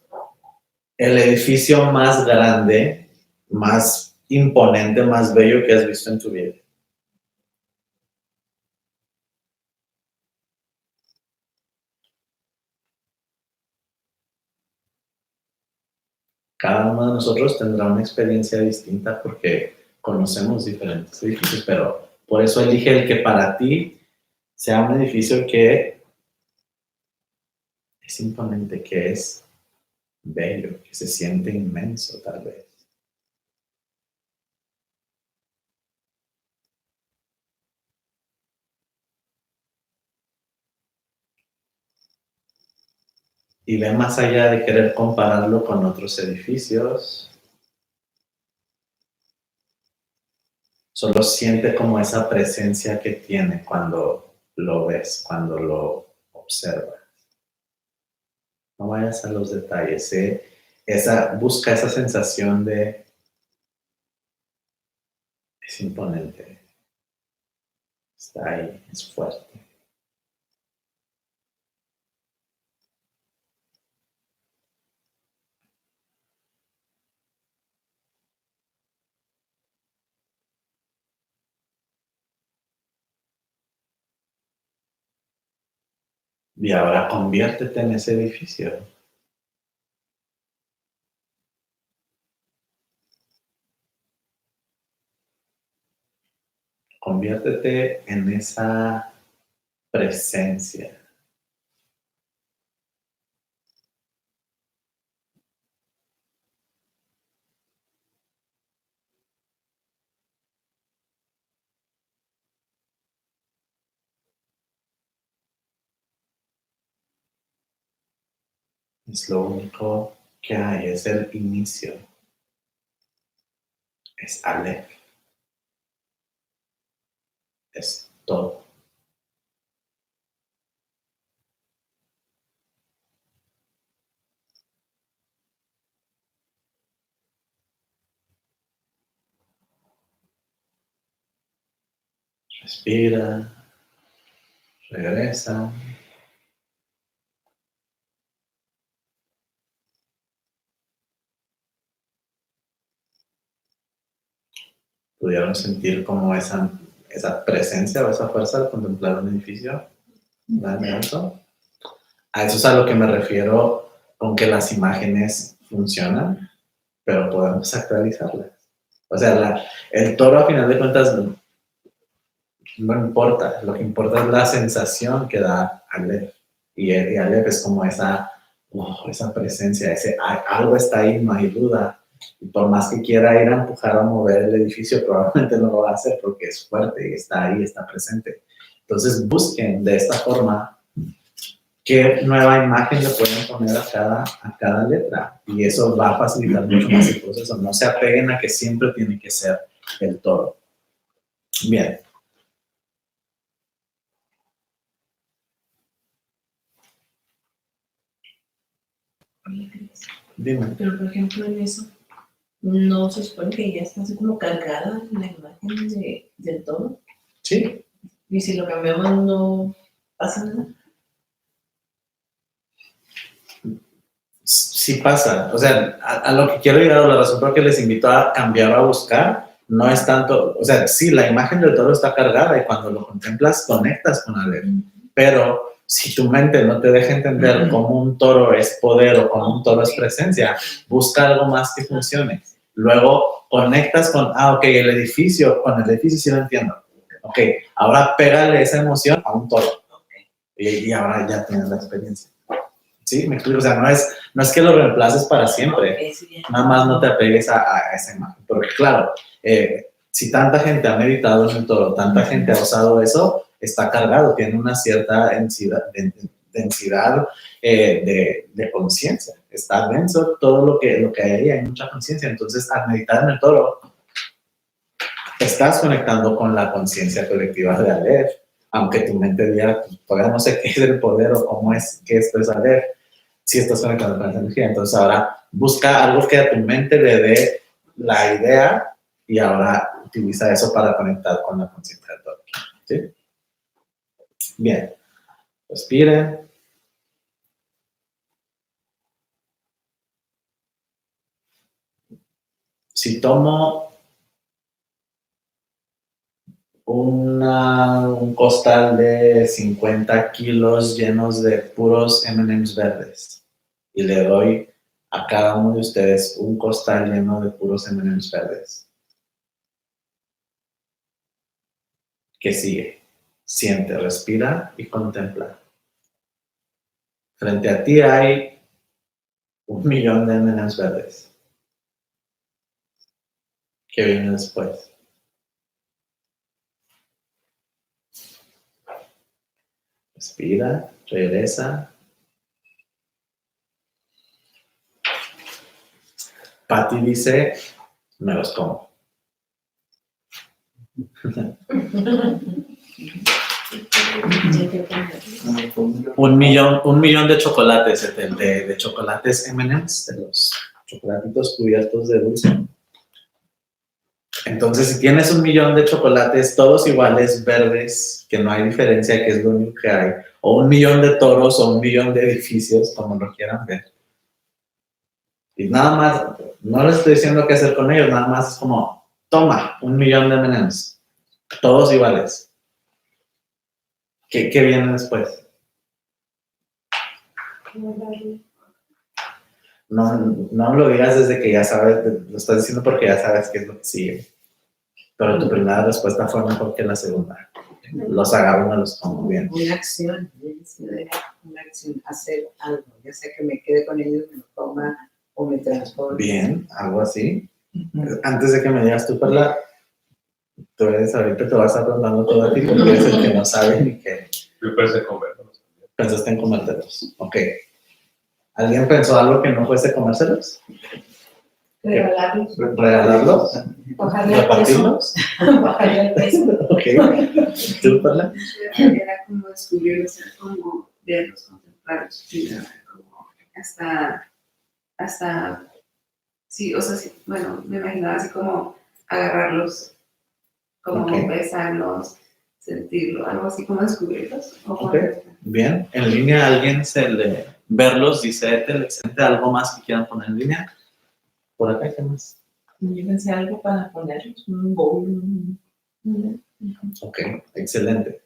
Speaker 1: el edificio más grande, más imponente, más bello que has visto en tu vida. Cada uno de nosotros tendrá una experiencia distinta porque conocemos diferentes edificios, pero por eso elige el que para ti sea un edificio que es imponente, que es bello, que se siente inmenso tal vez. Y ve más allá de querer compararlo con otros edificios. Solo siente como esa presencia que tiene cuando lo ves, cuando lo observas. No vayas a los detalles, busca esa sensación de es imponente, está ahí, es fuerte. Y ahora conviértete en ese edificio. Conviértete en esa presencia. Es lo único que hay, es el inicio. Es Aleph. Es todo. Respira, regresa. ¿Pudieron sentir como esa presencia o esa fuerza al contemplar un edificio? Dame eso. A eso es a lo que me refiero con que las imágenes funcionan, pero podemos actualizarlas. O sea, el toro a final de cuentas no importa, lo que importa es la sensación que da Aleph. Y Aleph es como esa presencia, algo está ahí, no hay duda. Y por más que quiera ir a empujar a mover el edificio, probablemente no lo va a hacer porque es fuerte y está ahí, está presente. Entonces busquen de esta forma qué nueva imagen le pueden poner a cada letra. Y eso va a facilitar mucho más el proceso. No se apeguen a que siempre tiene que ser el toro. Bien. Dime.
Speaker 3: Pero por ejemplo en eso, ¿no se supone que ya está así como cargada la imagen del toro?
Speaker 1: Sí.
Speaker 3: Y si lo cambiamos no pasa nada.
Speaker 1: Sí pasa. O sea, a lo que quiero llegar, o la razón por la que les invito a cambiar o a buscar, no es tanto, o sea, sí, la imagen del toro está cargada y cuando lo contemplas conectas con Aleph, pero si tu mente no te deja entender cómo un toro es poder o cómo un toro es presencia, busca algo más que funcione. Luego conectas con, ok, con el edificio sí lo entiendo. Ok, ahora pégale esa emoción a un toro. Y ahora ya tienes la experiencia. ¿Sí? Me explico. O sea, no es que lo reemplaces para siempre. Nada más no te apegues a esa imagen. Porque claro, si tanta gente ha meditado en el toro, tanta gente ha usado eso, está cargado, tiene una cierta densidad de conciencia. Está denso todo lo que hay ahí, hay mucha conciencia. Entonces, al meditar en el toro, estás conectando con la conciencia colectiva de Aleph. Aunque tu mente diga, todavía no sé qué es el poder o cómo es que esto es Aleph, si estás conectando con esa energía. Entonces ahora busca algo que a tu mente le dé la idea y ahora utiliza eso para conectar con la conciencia del todo. ¿Sí? Bien. Respiren. Si tomo un costal de 50 kilos llenos de puros M&M's verdes y le doy a cada uno de ustedes un costal lleno de puros M&M's verdes. ¿Qué sigue? Siente, respira y contempla. Frente a ti hay 1,000,000 de M&M's verdes. ¿Qué viene después? Respira, regresa. Patty dice, me los como. 1,000,000 de chocolates, de chocolates M&M's, de los chocolatitos cubiertos de dulce. Entonces, si tienes 1,000,000 de chocolates, todos iguales, verdes, que no hay diferencia, que es lo único que hay, o 1,000,000 de toros, o 1,000,000 de edificios, como lo quieran ver. Y nada más, no les estoy diciendo qué hacer con ellos, nada más es como, toma, 1,000,000 de M&M's, todos iguales. ¿Qué viene después? No lo digas desde que ya sabes, lo estás diciendo porque ya sabes qué es lo que sigue. Pero tu primera respuesta fue mejor que la segunda. Los agarro y me los como bien.
Speaker 3: Una acción, hacer algo, ya sea que me quede con ellos, me lo coma o me transforme.
Speaker 1: Bien, algo así. Antes de que me digas tú, Perla, tú eres ahorita, te vas a estar preguntando todo a ti porque eres el que no sabe ni qué.
Speaker 4: Yo pensé comerlos.
Speaker 1: Pensaste en comértelos. Ok. ¿Alguien pensó algo que no fuese comérselos?
Speaker 5: Regalarlos.
Speaker 1: ¿Regalarlos?
Speaker 5: Bajarle el peso.
Speaker 1: ¿Repartirlos?
Speaker 5: Bajarle el peso.
Speaker 1: Ok. ¿Tú, Perla?
Speaker 2: Era como descubrirlos, era como verlos, contemplarlos, sí, era como hasta, sí, o sea, sí, bueno, me imaginaba así como agarrarlos, como
Speaker 1: Ok.
Speaker 2: besarlos, sentirlo, algo así como descubrirlos.
Speaker 1: Ok. Bien. En línea, alguien verlos, dice Ethel, excelente. ¿Algo más que quieran poner en línea? Por acá, ¿qué más?
Speaker 3: Yo pensé algo para ponerlos, un bowl.
Speaker 1: Ok, excelente.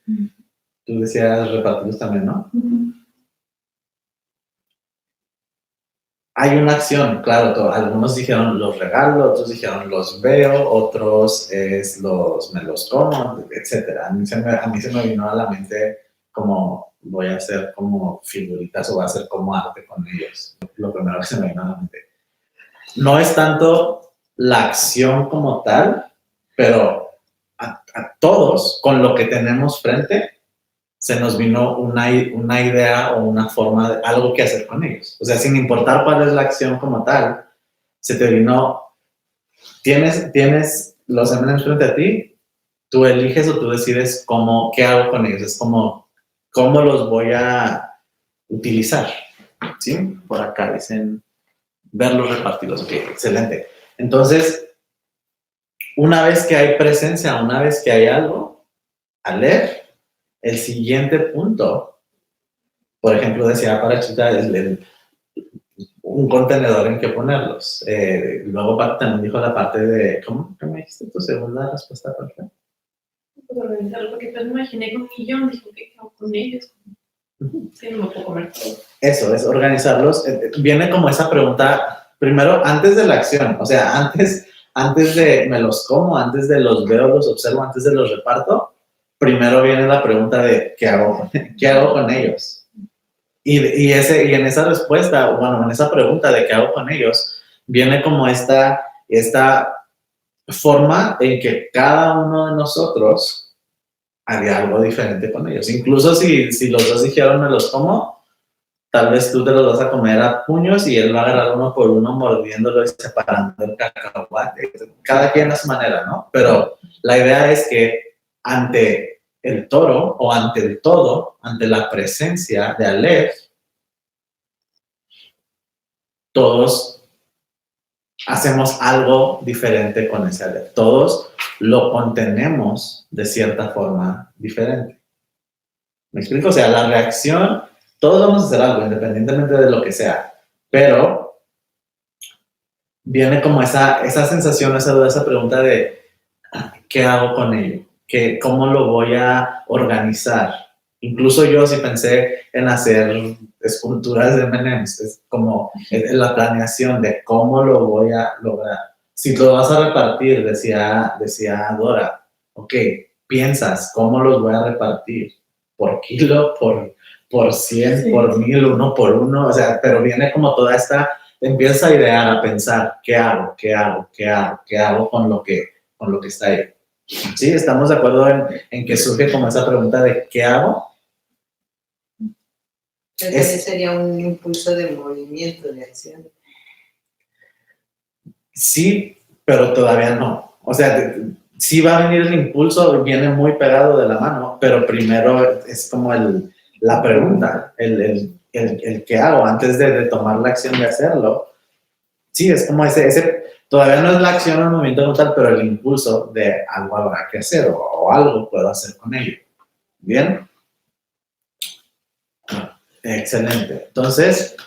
Speaker 1: Tú decías repartirlos también, ¿no? hay una acción, claro, algunos dijeron los regalo, otros dijeron los veo, otros es me los como, etc. A mí se me vino a la mente como voy a hacer como figuritas o voy a hacer como arte con ellos. Lo primero que se me vino a la mente. No es tanto la acción como tal, pero a todos, con lo que tenemos frente, se nos vino una idea o una forma de algo que hacer con ellos. O sea, sin importar cuál es la acción como tal, se te vino, tienes los M&M's frente a ti, tú eliges o tú decides qué hago con ellos. Es como, cómo los voy a utilizar. ¿Sí? Por acá dicen, verlos repartidos. Ok, excelente. Entonces, una vez que hay presencia, una vez que hay algo, al leer, el siguiente punto, por ejemplo, decía Parachita, es un contenedor en que ponerlos. Luego también dijo la parte de, ¿cómo me dijiste tu segunda respuesta, Parachita?
Speaker 5: Organizarlo, porque pues me imaginé con millón, dijo que hago con ellos. Sí, no me puedo comer todo.
Speaker 1: Eso, es organizarlos. Viene como esa pregunta, primero, antes de la acción, o sea, antes de me los como, antes de los veo, los observo, antes de los reparto, primero viene la pregunta de ¿qué hago con ellos? Y en esa respuesta, bueno, en esa pregunta de qué hago con ellos, viene como esta forma en que cada uno de nosotros haría algo diferente con ellos. Incluso si los dos dijeron me los como, tal vez tú te los vas a comer a puños y él va a agarrar uno por uno, mordiéndolo y separando el cacahuate. Cada quien a su manera, ¿no? Pero la idea es que ante el toro o ante el todo, ante la presencia de Aleph, todos hacemos algo diferente con ese Aleph. Todos lo contenemos de cierta forma diferente. ¿Me explico? O sea, la reacción, todos vamos a hacer algo, independientemente de lo que sea, pero viene como esa sensación, esa duda, esa pregunta de ¿qué hago con ello? ¿Cómo lo voy a organizar? Incluso yo sí pensé en hacer esculturas de M&M's, es como la planeación de cómo lo voy a lograr. Si lo vas a repartir, decía Dora, ok, piensas cómo los voy a repartir, por kilo, por 100, sí, por 1000, uno por uno, o sea, pero viene como toda esta, empieza a idear, a pensar, ¿qué hago con lo que está ahí? Sí, estamos de acuerdo en que surge como esa pregunta de ¿qué hago?
Speaker 3: Entonces sería un impulso de movimiento, de acción.
Speaker 1: Sí, pero todavía no. O sea, sí va a venir el impulso, viene muy pegado de la mano, pero primero es como la pregunta, el qué hago antes de tomar la acción de hacerlo. Sí, es como todavía no es la acción o el movimiento como tal, pero el impulso de algo habrá que hacer o algo puedo hacer con ello. ¿Bien? Excelente. Entonces,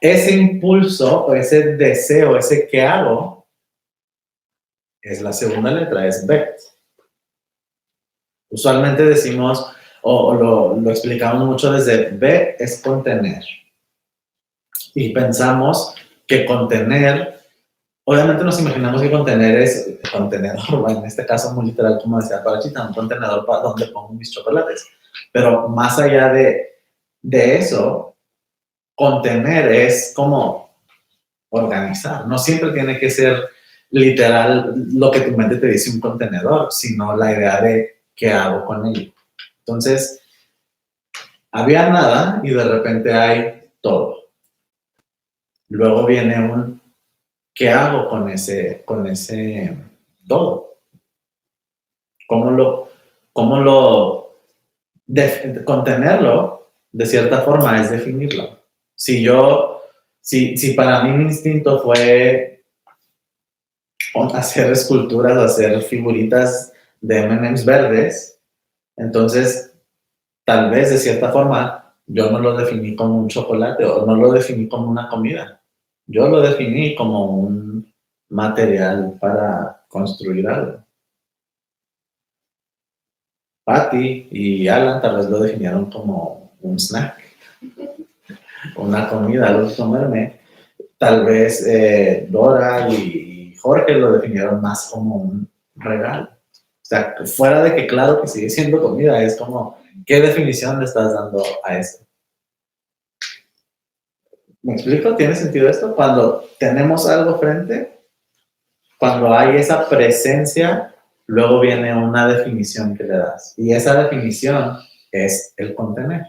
Speaker 1: ese impulso o ese deseo, ese qué hago, es la segunda letra, es Bet. Usualmente decimos, o lo explicamos mucho desde B es contener. Y pensamos que contener, obviamente nos imaginamos que contener es contenedor, en este caso muy literal, como decía Parachita, un contenedor donde pongo mis chocolates. Pero más allá de eso, contener es como organizar. No siempre tiene que ser literal lo que tu mente te dice un contenedor, sino la idea de qué hago con ello. Entonces, había nada y de repente hay todo. Luego viene ¿qué hago con ese todo? Contenerlo, de cierta forma, es definirlo. Si para mí mi instinto fue hacer esculturas, hacer figuritas de M&M's verdes, entonces, tal vez de cierta forma, yo no lo definí como un chocolate o no lo definí como una comida. Yo lo definí como un material para construir algo. Patty y Alan tal vez lo definieron como un snack, una comida, algo que comerme. Tal vez Dora y Jorge lo definieron más como un regalo. O sea, fuera de que claro que sigue siendo comida, es como, ¿qué definición le estás dando a eso? ¿Me explico? ¿Tiene sentido esto? Cuando tenemos algo frente, cuando hay esa presencia, luego viene una definición que le das. Y esa definición es el contener,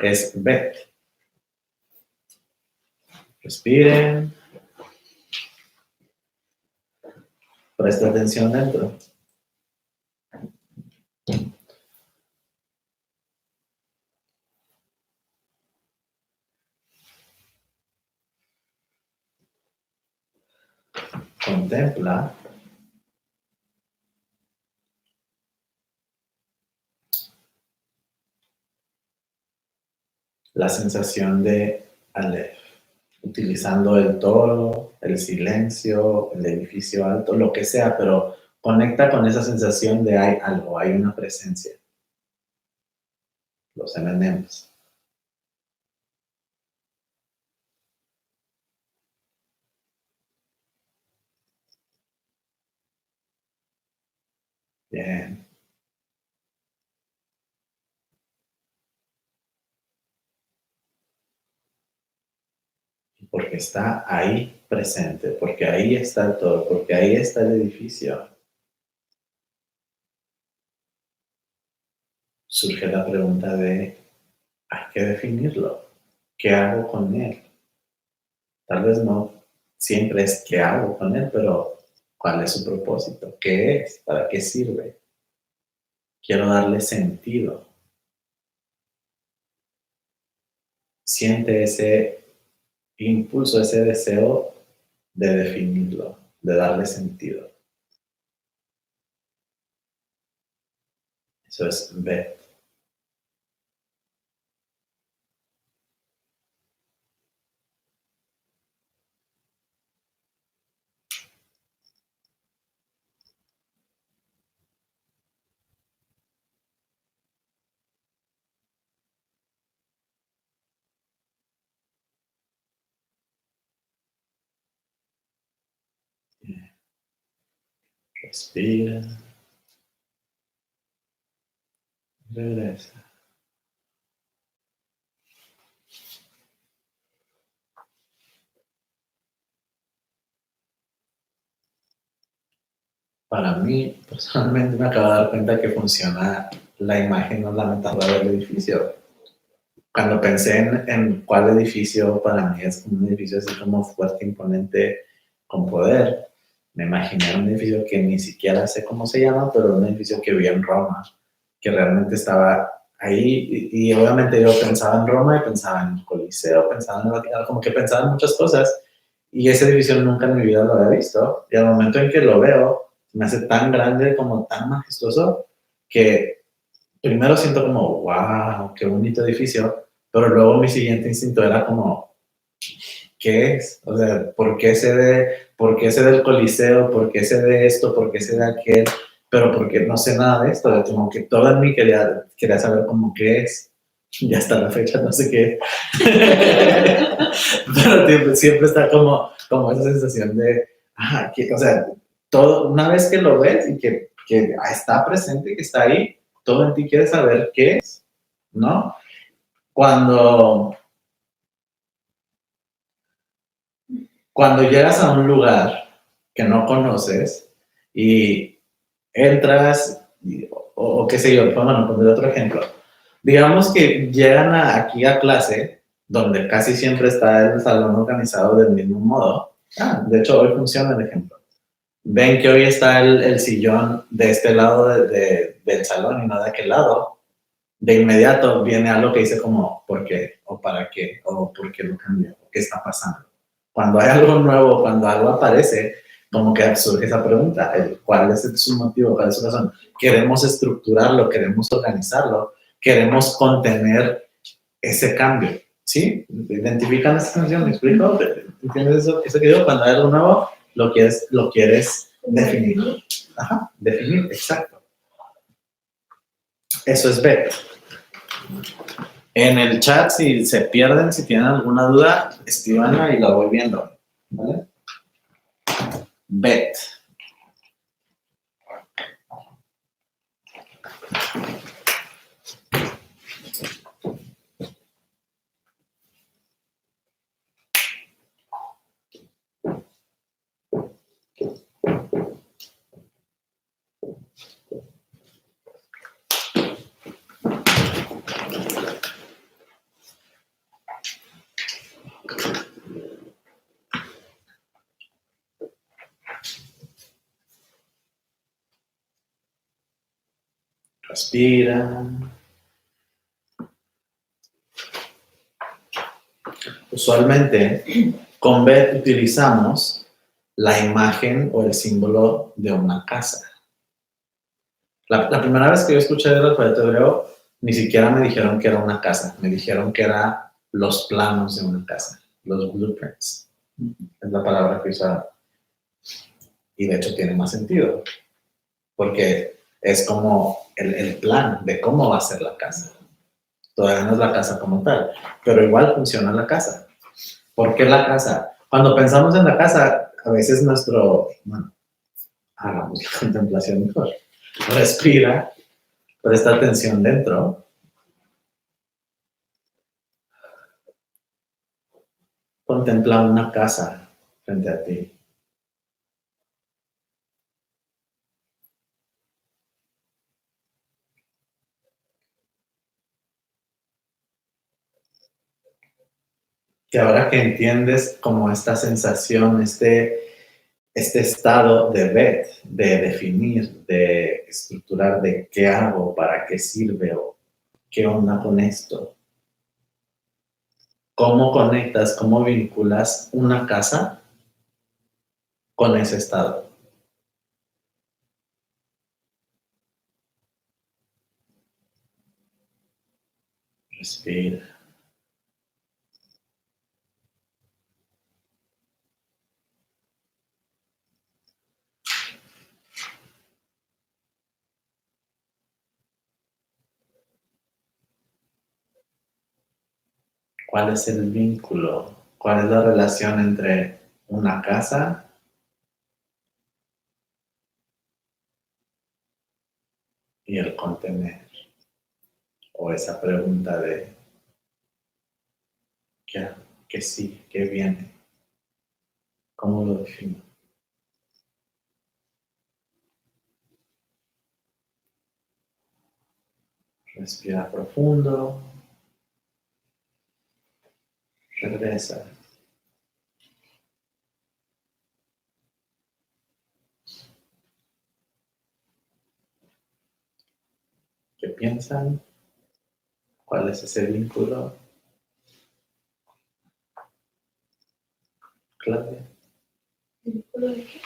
Speaker 1: es ver. Respiren. Presta atención dentro. Contempla. La sensación de Aleph, utilizando el toro, el silencio, el edificio alto, lo que sea, pero conecta con esa sensación de hay algo, hay una presencia. Los M&M's. Bien. Porque está ahí presente, porque ahí está el todo, porque ahí está el edificio. Surge la pregunta de, hay que definirlo. ¿Qué hago con él? Tal vez no siempre es qué hago con él, pero ¿cuál es su propósito? ¿Qué es? ¿Para qué sirve? Quiero darle sentido. Siente ese impulso, ese deseo de definirlo, de darle sentido. Eso es ver. Respira. Regresa. Para mí, personalmente, me acabo de dar cuenta que funciona la imagen o la metáfora del edificio. Cuando pensé en cuál edificio para mí es como un edificio así como fuerte, imponente, con poder, me imaginé un edificio que ni siquiera sé cómo se llama, pero un edificio que vi en Roma, que realmente estaba ahí, y obviamente yo pensaba en Roma y pensaba en el Coliseo, pensaba en el Vaticano, como que pensaba en muchas cosas, y ese edificio nunca en mi vida lo había visto, y al momento en que lo veo, me hace tan grande, como tan majestuoso, que primero siento como, wow, qué bonito edificio, pero luego mi siguiente instinto era como, ¿qué es? O sea, ¿por qué sé del Coliseo? ¿Por qué sé de esto? ¿Por qué sé de aquel? Pero porque no sé nada de esto, como que todo en mí quería saber como qué es. Y hasta la fecha no sé qué. Pero siempre está como esa sensación de, o sea, todo, una vez que lo ves y que está presente, que está ahí, todo en ti quiere saber qué es, ¿no? Cuando llegas a un lugar que no conoces y entras, o qué sé yo, bueno, pondré otro ejemplo. Digamos que llegan aquí a clase, donde casi siempre está el salón organizado del mismo modo. De hecho, hoy funciona el ejemplo. Ven que hoy está el sillón de este lado del salón y no de aquel lado. De inmediato viene algo que dice como, ¿por qué? ¿O para qué? ¿O por qué lo cambió? ¿Qué está pasando? Cuando hay algo nuevo, cuando algo aparece, como que surge esa pregunta, ¿cuál es su motivo? ¿Cuál es su razón? Queremos estructurarlo, queremos organizarlo, queremos contener ese cambio, ¿sí? ¿Identifican esa sensación? ¿Me explico? ¿Entiendes eso que digo? Cuando hay algo nuevo, lo quieres definir. Ajá, definir, exacto. Eso es ver. En el chat, si se pierden, si tienen alguna duda, escríbanla y la voy viendo. ¿Vale? Bet. Respira. Usualmente, con Bet utilizamos la imagen o el símbolo de una casa. La primera vez que yo escuché del alfabeto hebreo, ni siquiera me dijeron que era una casa, me dijeron que eran los planos de una casa, los blueprints. Es la palabra que usaron. Y de hecho tiene más sentido, porque es como el plan de cómo va a ser la casa. Todavía no es la casa como tal, pero igual funciona la casa. ¿Por qué la casa? Cuando pensamos en la casa, a veces hagamos la contemplación mejor. Respira, presta atención dentro. Contempla una casa frente a ti. Que ahora que entiendes como esta sensación, este estado de ver, de definir, de estructurar de qué hago, para qué sirve o qué onda con esto. ¿Cómo conectas, cómo vinculas una casa con ese estado? Respira. ¿Cuál es el vínculo? ¿Cuál es la relación entre una casa y el contener? O esa pregunta de ¿qué sí? ¿Qué viene? ¿Cómo lo defino? Respira profundo. Regresa. ¿Qué piensan? ¿Cuál es ese vínculo? Claudia.
Speaker 5: ¿Vínculo de qué?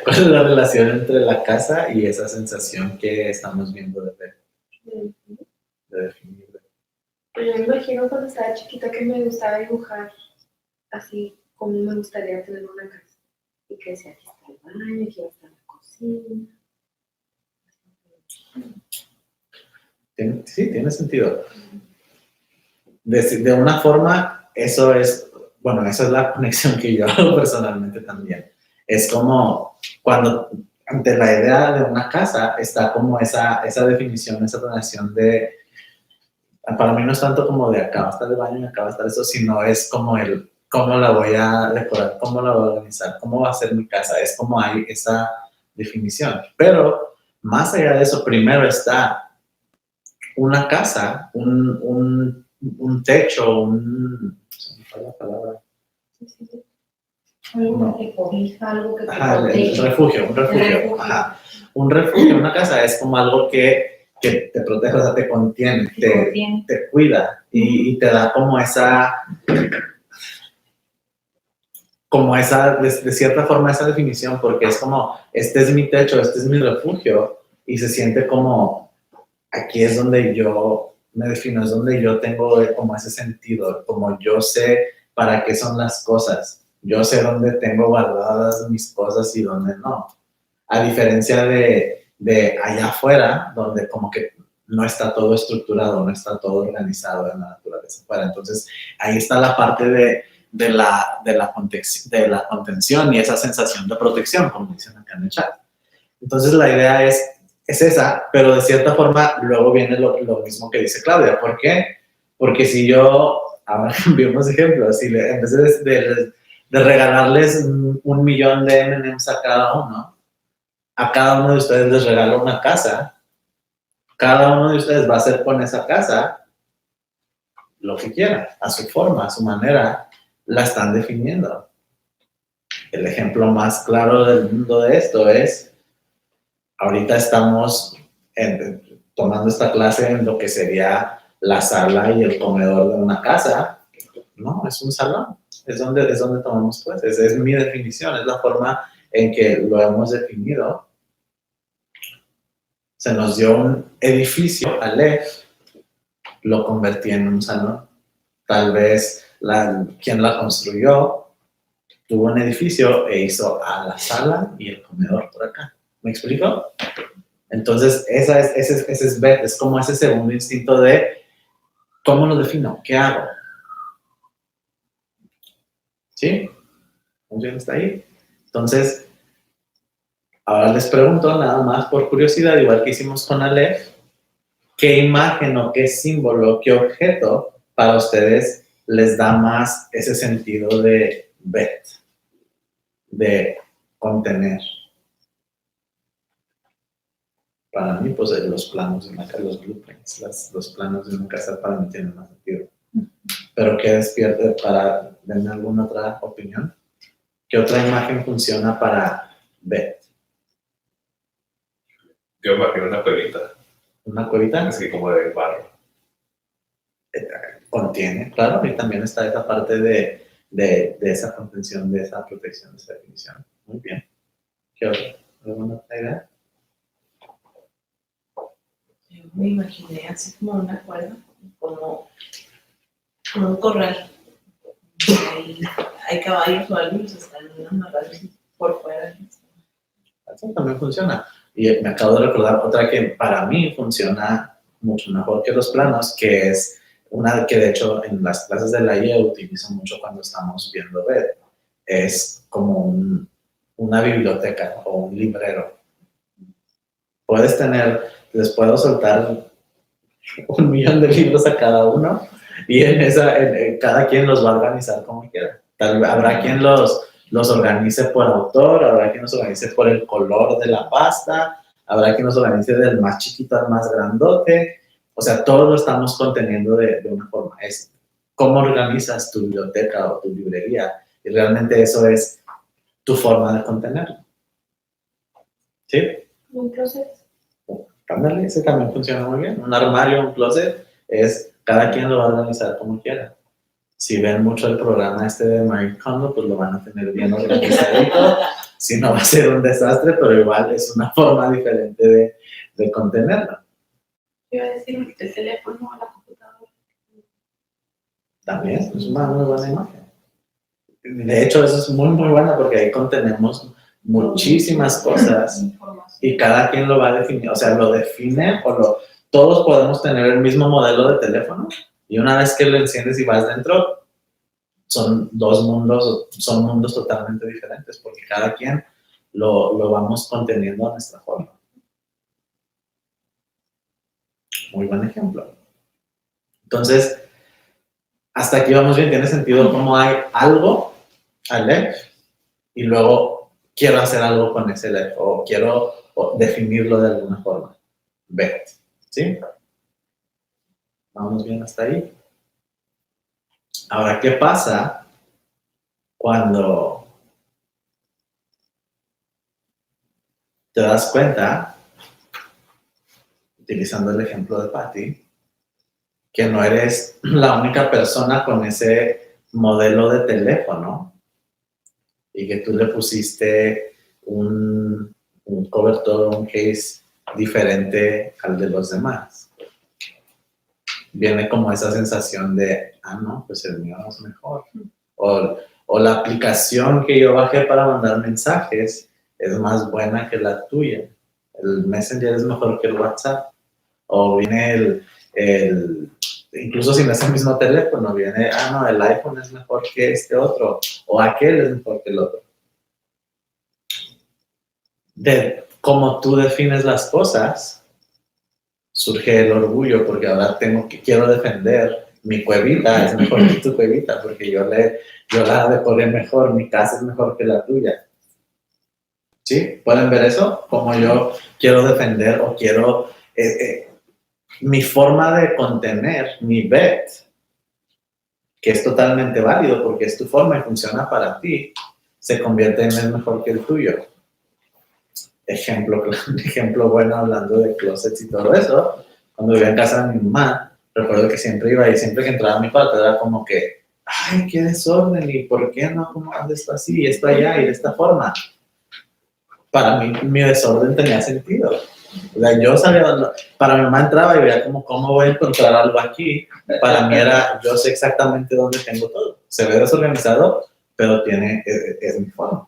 Speaker 1: ¿Cuál es la relación entre la casa y esa sensación que estamos viendo de ver, de definir?
Speaker 5: Pues yo me imagino cuando estaba chiquita que me gustaba dibujar así como me gustaría tener una casa. Y que decía, aquí está el baño, aquí va a estar la cocina.
Speaker 1: Sí, tiene sentido. De una forma, esa es la conexión que yo hago personalmente también. Es como cuando ante la idea de una casa está como esa definición, esa relación de, para mí no es tanto como de acá va a estar el baño y acá va a estar eso, sino es como el cómo la voy a decorar, cómo la voy a organizar, cómo va a ser mi casa. Es como hay esa definición. Pero más allá de eso, primero está una casa, un techo, se me fue la palabra.
Speaker 2: Algo que te cobija, algo que te
Speaker 1: Ajá, un
Speaker 2: protege.
Speaker 1: refugio.
Speaker 2: El refugio.
Speaker 1: Ajá. Un refugio, una casa es como algo que te protege, o sea, te contiene, te cuida y te da como de cierta forma esa definición, porque es como, este es mi techo, este es mi refugio, y se siente como, aquí es donde yo me defino, es donde yo tengo como ese sentido, como yo sé para qué son las cosas, yo sé dónde tengo guardadas mis cosas y dónde no. A diferencia de allá afuera, donde como que no está todo estructurado, no está todo organizado en la naturaleza afuera. Entonces, ahí está la parte de la contención y esa sensación de protección, como dicen acá en el chat. Entonces la idea es esa, pero de cierta forma luego viene lo mismo que dice Claudia. ¿Por qué? Porque si yo, ahora cambiamos ejemplos, si en vez de regalarles 1,000,000 de M&M's a cada uno de ustedes les regalo una casa, cada uno de ustedes va a hacer con esa casa lo que quiera, a su forma, a su manera, la están definiendo. El ejemplo más claro del mundo de esto es, ahorita estamos tomando esta clase en lo que sería la sala y el comedor de una casa. No, es un salón, es donde tomamos clases, es mi definición, es la forma en que lo hemos definido. Se nos dio un edificio, Aleph, lo convertí en un salón. Tal vez quien la construyó tuvo un edificio e hizo a la sala y el comedor por acá. ¿Me explico? Entonces, ese es Bet, es como ese segundo instinto de ¿cómo lo defino? ¿Qué hago? ¿Sí? ¿Muy bien está ahí? Entonces, ahora les pregunto, nada más por curiosidad, igual que hicimos con Aleph, ¿qué imagen o qué símbolo, qué objeto para ustedes les da más ese sentido de Bet, de contener? Para mí, pues los planos de una casa, los blueprints, los planos de una casa para mí tienen más sentido. Pero ¿qué despierta para denme alguna otra opinión? ¿Qué otra imagen funciona para Bet?
Speaker 4: Yo me imagino una cuevita,
Speaker 1: ¿Una cuevita?
Speaker 4: así como de barro.
Speaker 1: Contiene, claro, y también está esa parte de esa contención, de esa protección, de esa definición. Muy bien. ¿Qué otra? ¿Alguna otra idea?
Speaker 3: Yo me imaginé así como una cuerda, como un corral. Hay caballos o algo y se están amarrados por fuera.
Speaker 1: Eso también funciona. Y me acabo de recordar otra que para mí funciona mucho mejor que los planos, que es una que de hecho en las clases de la IE utilizo mucho cuando estamos viendo red. Es como una biblioteca o un librero. Puedes tener, les puedo soltar 1,000,000 de libros a cada uno y cada quien los va a organizar como quiera. Habrá quien los organice por autor, habrá quien los organice por el color de la pasta, habrá quien los organice del más chiquito al más grandote. O sea, todos lo estamos conteniendo de una forma. Es cómo organizas tu biblioteca o tu librería. Y realmente eso es tu forma de contenerlo. ¿Sí?
Speaker 5: Un closet.
Speaker 1: Ándale, ese también funciona muy bien. Un armario, un closet, cada quien lo va a organizar como quiera. Si ven mucho el programa de Marie Kondo, pues lo van a tener bien organizadito. Si no, va a ser un desastre, pero igual es una forma diferente de contenerlo.
Speaker 2: Iba a decir el teléfono o la computadora.
Speaker 1: También es una muy buena imagen. De hecho, eso es muy, muy buena porque ahí contenemos muchísimas cosas y cada quien lo va a definir, o sea, lo define todos podemos tener el mismo modelo de teléfono y una vez que lo enciendes y vas dentro, son mundos totalmente diferentes porque cada quien lo vamos conteniendo a nuestra forma. Muy buen ejemplo. Entonces, hasta aquí vamos bien, tiene sentido cómo hay algo, Aleph, y luego quiero hacer algo con ese Aleph, o quiero definirlo de alguna forma. Bet, ¿sí? Vamos bien hasta ahí. Ahora, ¿qué pasa cuando te das cuenta, utilizando el ejemplo de Patty, que no eres la única persona con ese modelo de teléfono y que tú le pusiste un cobertor, un case diferente al de los demás? Viene como esa sensación de, no, pues el mío es mejor. O la aplicación que yo bajé para mandar mensajes es más buena que la tuya. El Messenger es mejor que el WhatsApp. O viene incluso si no es el mismo teléfono, viene, no, el iPhone es mejor que este otro, o aquel es mejor que el otro. De cómo tú defines las cosas, surge el orgullo, porque ahora quiero defender mi cuevita, es mejor que tu cuevita, porque yo la decoré mejor, mi casa es mejor que la tuya. ¿Sí? ¿Pueden ver eso? Como yo quiero defender o quiero... mi forma de contener mi bet, que es totalmente válido porque es tu forma y funciona para ti, se convierte en el mejor que el tuyo. Ejemplo bueno, hablando de closets y todo eso, cuando vivía en casa de mi mamá, recuerdo que siempre iba y siempre que entraba a mi cuarto era como que, ay, qué desorden, y por qué no acomodas esto así, y esto allá, y de esta forma. Para mí, mi desorden tenía sentido. O sea, yo sabía, para mi mamá entraba y veía como, ¿cómo voy a encontrar algo aquí? Para mí era, yo sé exactamente dónde tengo todo. Se ve desorganizado, pero es mi forma.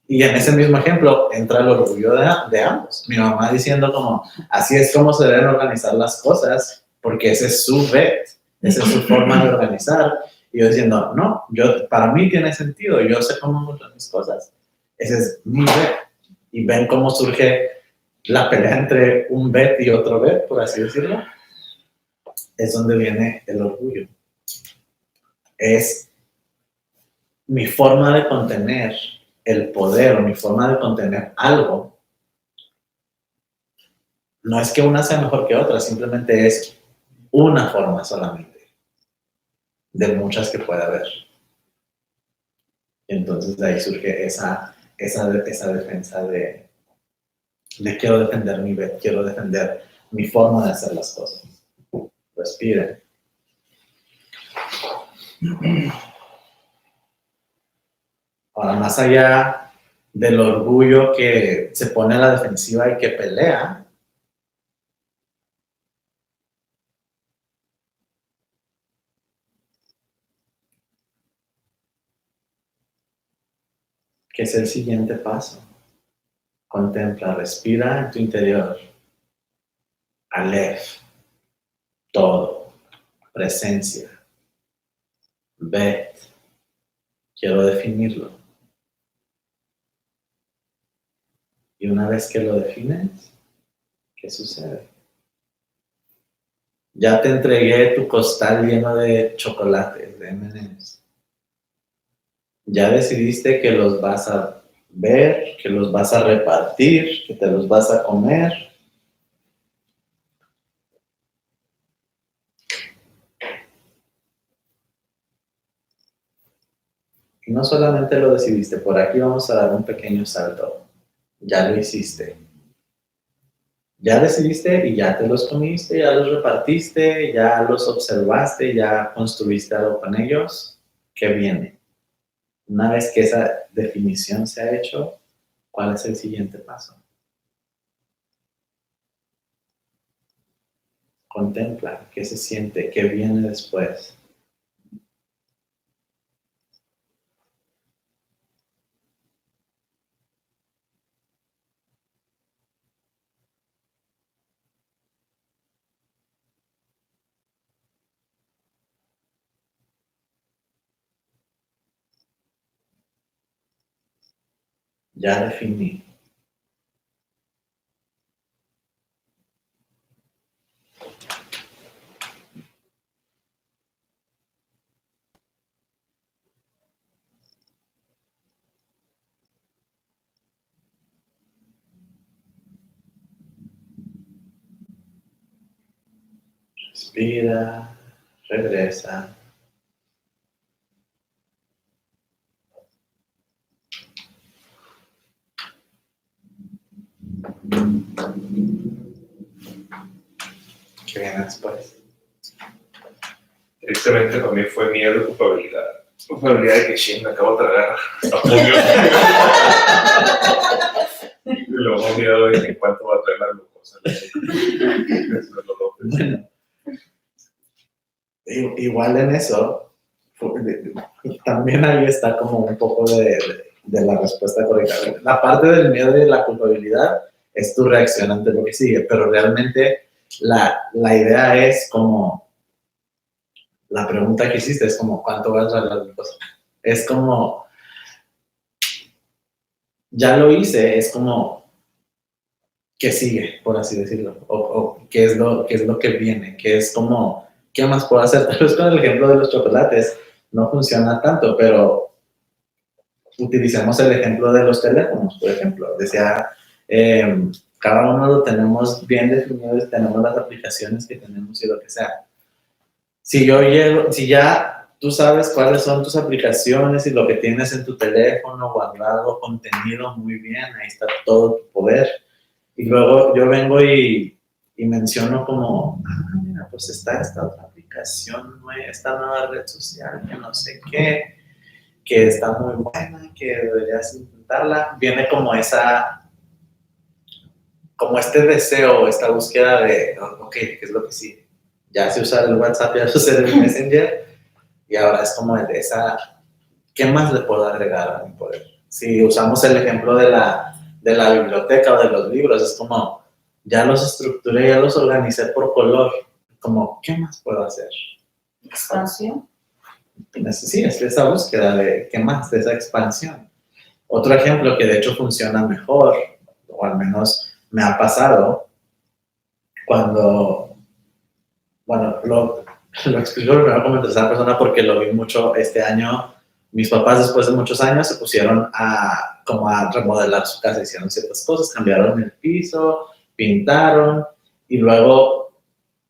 Speaker 1: Y en ese mismo ejemplo entra el orgullo de ambos. Mi mamá diciendo como, así es como se deben organizar las cosas, porque ese es su bet, esa es su forma de organizar. Y yo diciendo, no, para mí tiene sentido, yo sé cómo montar mis cosas. Ese es mi bet. Y ven cómo surge la pelea entre un bet y otro bet, por así decirlo. Es donde viene el orgullo. Es mi forma de contener el poder o mi forma de contener algo. No es que una sea mejor que otra, simplemente es una forma solamente de muchas que puede haber. Y entonces de ahí surge esa defensa de quiero defender mi bet, quiero defender mi forma de hacer las cosas. Respiren. Ahora, más allá del orgullo que se pone a la defensiva y que pelea, ¿qué es el siguiente paso? Contempla, respira en tu interior. Aleph, todo, presencia. Bet, quiero definirlo. Y una vez que lo defines, ¿qué sucede? Ya te entregué tu costal lleno de chocolates, de M&M's. Ya decidiste que los vas a ver, que los vas a repartir, que te los vas a comer. Y no solamente lo decidiste, por aquí vamos a dar un pequeño salto. Ya lo hiciste. Ya decidiste y ya te los comiste, ya los repartiste, ya los observaste, ya construiste algo con ellos. ¿Qué viene? Una vez que esa definición se ha hecho, ¿cuál es el siguiente paso? Contempla qué se siente, qué viene después. Ya definí. Respira, regresa. ¿Qué viene después?
Speaker 4: Tristemente para mí fue miedo y culpabilidad. Culpabilidad de que shit, me acabo de tragar a Julio. Y luego miedo de que cuánto va a traer la glucosa. Eso es lo loco.
Speaker 1: Bueno, igual en eso, también ahí está como un poco de la respuesta correcta. La parte del miedo y la culpabilidad es tu reacción ante lo que sigue, pero realmente la idea es como la pregunta que hiciste es como, ¿cuánto vas a la glucosa? Es como, ya lo hice, es como, ¿qué sigue, por así decirlo? O ¿qué es lo que viene? ¿Qué es como, qué más puedo hacer? Tal vez con el ejemplo de los chocolates no funciona tanto, pero utilicemos el ejemplo de los teléfonos, por ejemplo. Decía, cada uno lo tenemos bien definido, tenemos las aplicaciones que tenemos y lo que sea. Si ya tú sabes cuáles son tus aplicaciones y lo que tienes en tu teléfono guardado, contenido muy bien, ahí está todo tu poder. Y luego yo vengo y menciono como, mira, pues está esta otra aplicación, esta nueva red social, que no sé qué, que está muy buena, que deberías intentarla. Viene como este deseo, esta búsqueda de, ok, ¿qué es lo que sigue? Ya se usa el WhatsApp, ya se usa el Messenger, y ahora es como de ¿qué más le puedo agregar a mi poder? Si usamos el ejemplo de la biblioteca o de los libros, es como, ya los estructuré, ya los organicé por color, como, ¿qué más puedo hacer?
Speaker 3: Expansión.
Speaker 1: Sí, es esa búsqueda de qué más, de esa expansión. Otro ejemplo que de hecho funciona mejor, o al menos me ha pasado, cuando, bueno, lo explico primero como tercera persona porque lo vi mucho este año. Mis papás, después de muchos años, se pusieron a remodelar su casa, hicieron ciertas cosas, cambiaron el piso, pintaron, y luego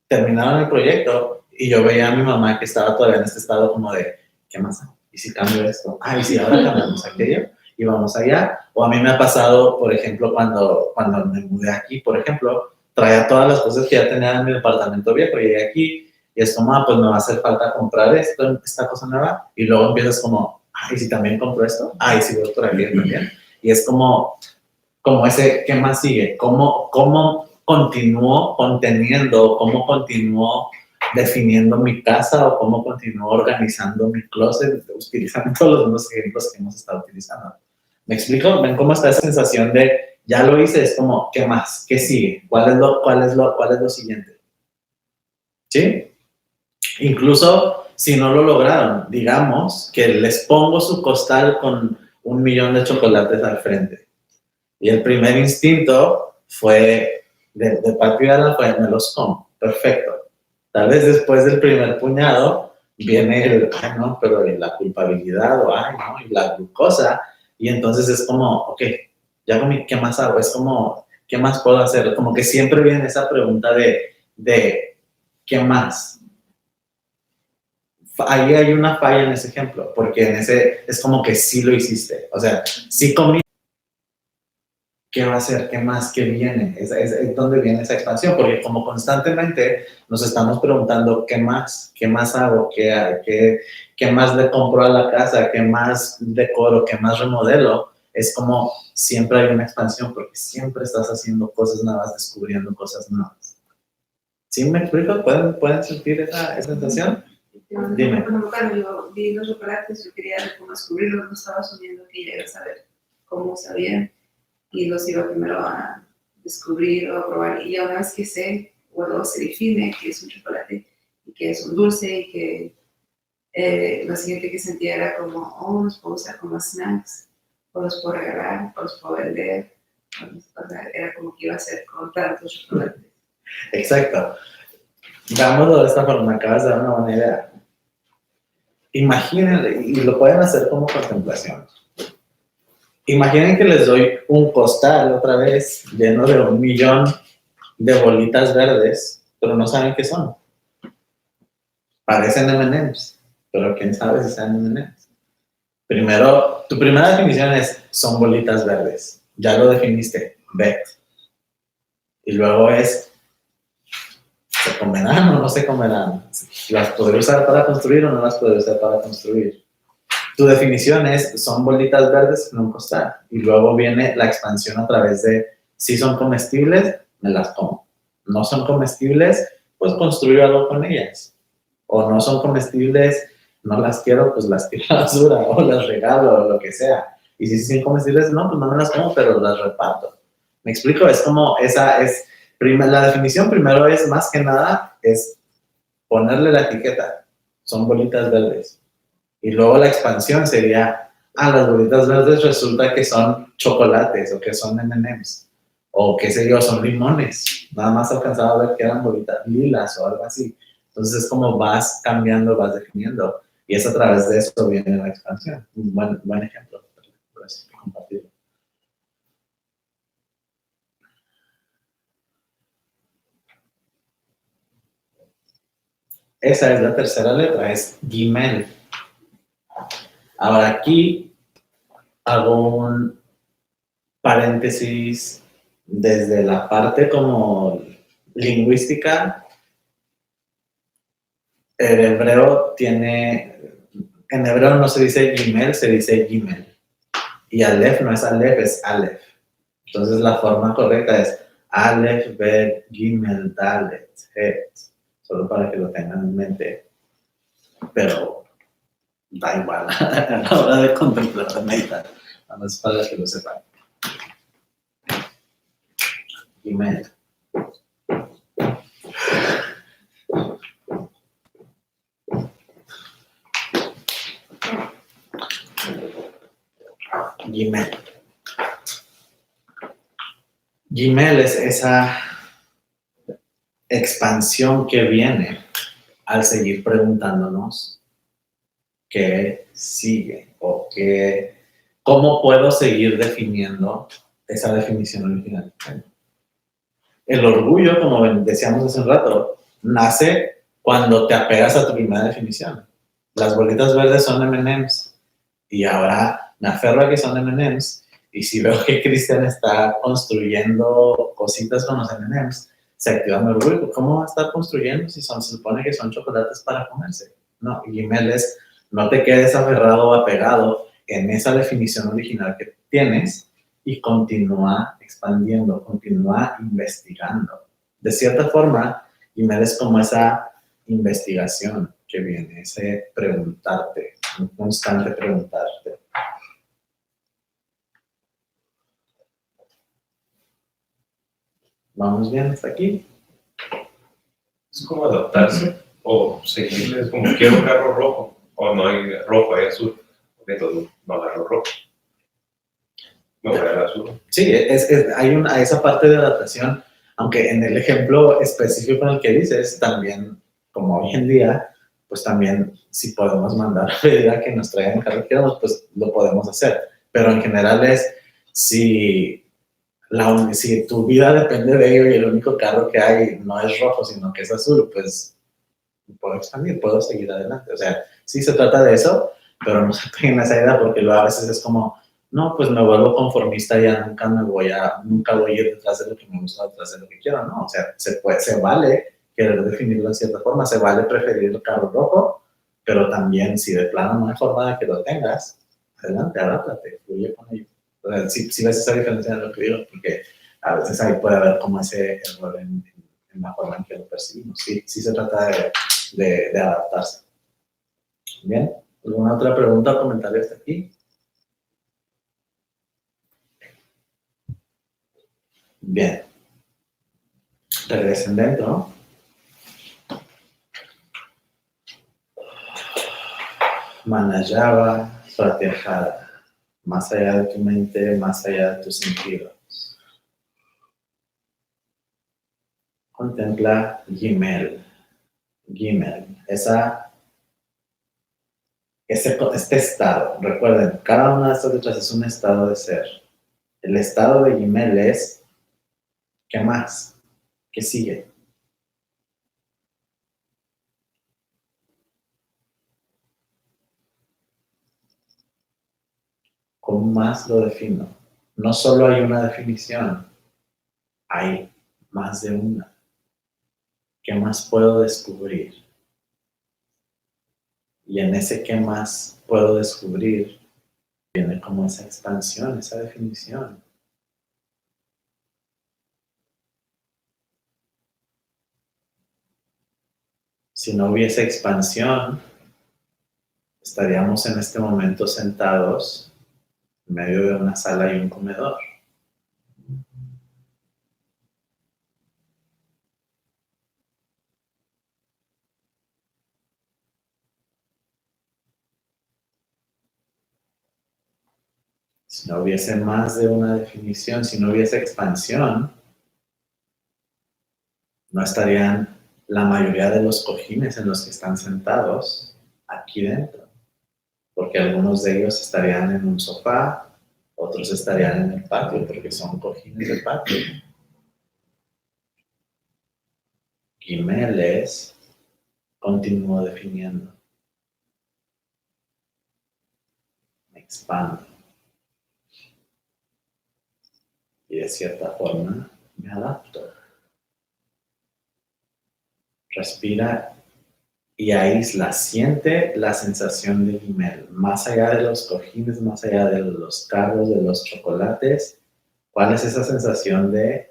Speaker 1: terminaron el proyecto, y yo veía a mi mamá que estaba todavía en este estado como de, ¿qué más? ¿Y si cambio esto? ¿Y si ahora cambiamos aquello? Y vamos allá. O a mí me ha pasado, por ejemplo, cuando me mudé aquí, por ejemplo, traía todas las cosas que ya tenía en mi departamento viejo, llegué aquí, y es como, pues me va a hacer falta comprar esta cosa nueva, y luego empiezas como, ¿y si también compro esto? ¿Y si voy por aquí también? Y es como ese, ¿qué más sigue? ¿Cómo continúo conteniendo, cómo continúo definiendo mi casa, o cómo continúo organizando mi closet, utilizando todos los mismos ejemplos que hemos estado utilizando? ¿Me explico? ¿Ven cómo está esa sensación de, ya lo hice, es como, ¿qué más? ¿Qué sigue? ¿Cuál es lo siguiente? ¿Sí? Incluso si no lo lograron, digamos que les pongo su costal con 1,000,000 de chocolates al frente. Y el primer instinto fue, de partida fue, me los como. Perfecto. Tal vez después del primer puñado viene el, no, pero la culpabilidad, o no, y la glucosa. Y entonces es como, ok, ya comí, ¿qué más hago? Es como, ¿qué más puedo hacer? Como que siempre viene esa pregunta de ¿qué más? Ahí hay una falla en ese ejemplo, porque en ese es como que sí lo hiciste. O sea, sí comí. ¿Qué va a hacer? ¿Qué más? ¿Qué viene? Es donde viene esa expansión, porque como constantemente nos estamos preguntando ¿qué más? ¿Qué más hago? ¿Qué más le compro a la casa? ¿Qué más decoro? ¿Qué más remodelo? Es como siempre hay una expansión, porque siempre estás haciendo cosas nuevas, descubriendo cosas nuevas. ¿Sí me explico? ¿Pueden sentir esa sensación? Dime.
Speaker 2: Cuando yo vi los chocolates, yo quería cómo descubrirlos, no estaba asumiendo que ya iba a saber cómo sabían, y los iba primero a descubrir o a probar, y ya una vez que sé, o luego se define que es un chocolate y que es un dulce, y que lo siguiente que sentía era como, los puedo usar como snacks, o los puedo regalar, o los puedo vender, o sea, era como que iba a hacer con tantos chocolates.
Speaker 1: Exacto. Veámoslo de esta forma, acabas de dar una buena idea. Imaginen, y lo pueden hacer como contemplación. Imaginen que les doy un costal otra vez lleno de 1,000,000 de bolitas verdes, pero no saben qué son. Parecen M&M's, pero quién sabe si sean M&M's. Primero, tu primera definición es, son bolitas verdes. Ya lo definiste, ve. Y luego es, ¿se comerán o no se comerán? ¿Las podré usar para construir o no las podré usar para construir? Tu definición es, son bolitas verdes en un costal. Y luego viene la expansión a través de, si son comestibles, me las como. No son comestibles, pues construyo algo con ellas. O no son comestibles, no las quiero, pues las tiro a la basura, o las regalo, o lo que sea. Y si son comestibles, no, pues no me las como, pero las reparto. ¿Me explico? Es como, la definición primero es, más que nada, es ponerle la etiqueta. son bolitas verdes. Y luego la expansión sería, las bolitas verdes resulta que son chocolates o que son M&M's o qué sé yo, son limones. Nada más alcanzaba a ver que eran bolitas lilas o algo así. Entonces es como vas cambiando, vas definiendo. Y es a través de eso viene la expansión. Un buen ejemplo. Gracias por compartirlo. Esa es la tercera letra, es Gimel. Ahora aquí hago un paréntesis desde la parte como lingüística. El hebreo tiene, en hebreo no se dice Gimel, se dice Gimel. Y Aleph no es Aleph, es Aleph. Entonces la forma correcta es Aleph, Bet, Gimel, Dalet, Het. Solo para que lo tengan en mente. Pero da igual a la hora de contemplar, de meditar. Nada más para que lo sepan. Gimel. Gimel. Gimel es esa expansión que viene al seguir preguntándonos qué sigue o cómo puedo seguir definiendo esa definición original. El orgullo, como decíamos hace un rato, nace cuando te apegas a tu primera definición. Las bolitas verdes son M&M's y ahora me aferro a que son M&M's y si veo que Cristian está construyendo cositas con los M&M's, se activa mi orgullo. ¿Cómo va a estar construyendo si se supone que son chocolates para comerse? No, y Gimel es, no te quedes aferrado o apegado en esa definición original que tienes y continúa expandiendo, continúa investigando. De cierta forma, Gimel es como esa investigación que viene, ese preguntarte, un constante preguntarte. ¿Vamos bien hasta aquí?
Speaker 4: Es como adaptarse o seguirle, es como quiero un carro rojo, o no hay rojo, hay azul, entonces no agarro rojo. No voy al azul.
Speaker 1: Sí, hay esa parte de adaptación, aunque en el ejemplo específico en el que dices, también, como hoy en día, pues también si podemos mandar a pedir a que nos traigan el carro que queramos, pues lo podemos hacer. Pero en general es, si tu vida depende de ello y el único carro que hay no es rojo, sino que es azul, pues puedo expandir, puedo seguir adelante. O sea, sí se trata de eso, pero no se peguen esa idea porque luego a veces es como, no, pues me vuelvo conformista, ya nunca voy a ir detrás de lo que me gusta, detrás de lo que quiero, ¿no? O sea, se vale querer definirlo de cierta forma, se vale preferir el carro rojo, pero también si de plano no hay forma de que lo tengas, adelante, adáptate, fluye con ello. O sea, sí ves esa diferencia en lo que digo, porque a veces ahí puede haber como ese error en la forma en que lo percibimos. Sí se trata de adaptarse. Bien, ¿alguna otra pregunta o comentario hasta aquí? Bien. Regresen dentro. Manayava, Pratyahara. Más allá de tu mente, más allá de tus sentidos. Contempla Gimel. Gimel. Este estado. Recuerden, cada una de estas letras es un estado de ser. El estado de Gimel es, ¿qué más? ¿Qué sigue? ¿Cómo más lo defino? No solo hay una definición, hay más de una. ¿Qué más puedo descubrir? Y en ese qué más puedo descubrir, viene como esa expansión, esa definición. Si no hubiese expansión, estaríamos en este momento sentados en medio de una sala y un comedor. Si no hubiese más de una definición, si no hubiese expansión, no estarían la mayoría de los cojines en los que están sentados aquí dentro, porque algunos de ellos estarían en un sofá, otros estarían en el patio, porque son cojines de patio. Gimeles, continúo definiendo. Me expando. Y de cierta forma me adapto. Respira y aísla, siente la sensación de Gimel, más allá de los cojines, más allá de los carros, de los chocolates. ¿Cuál es esa sensación de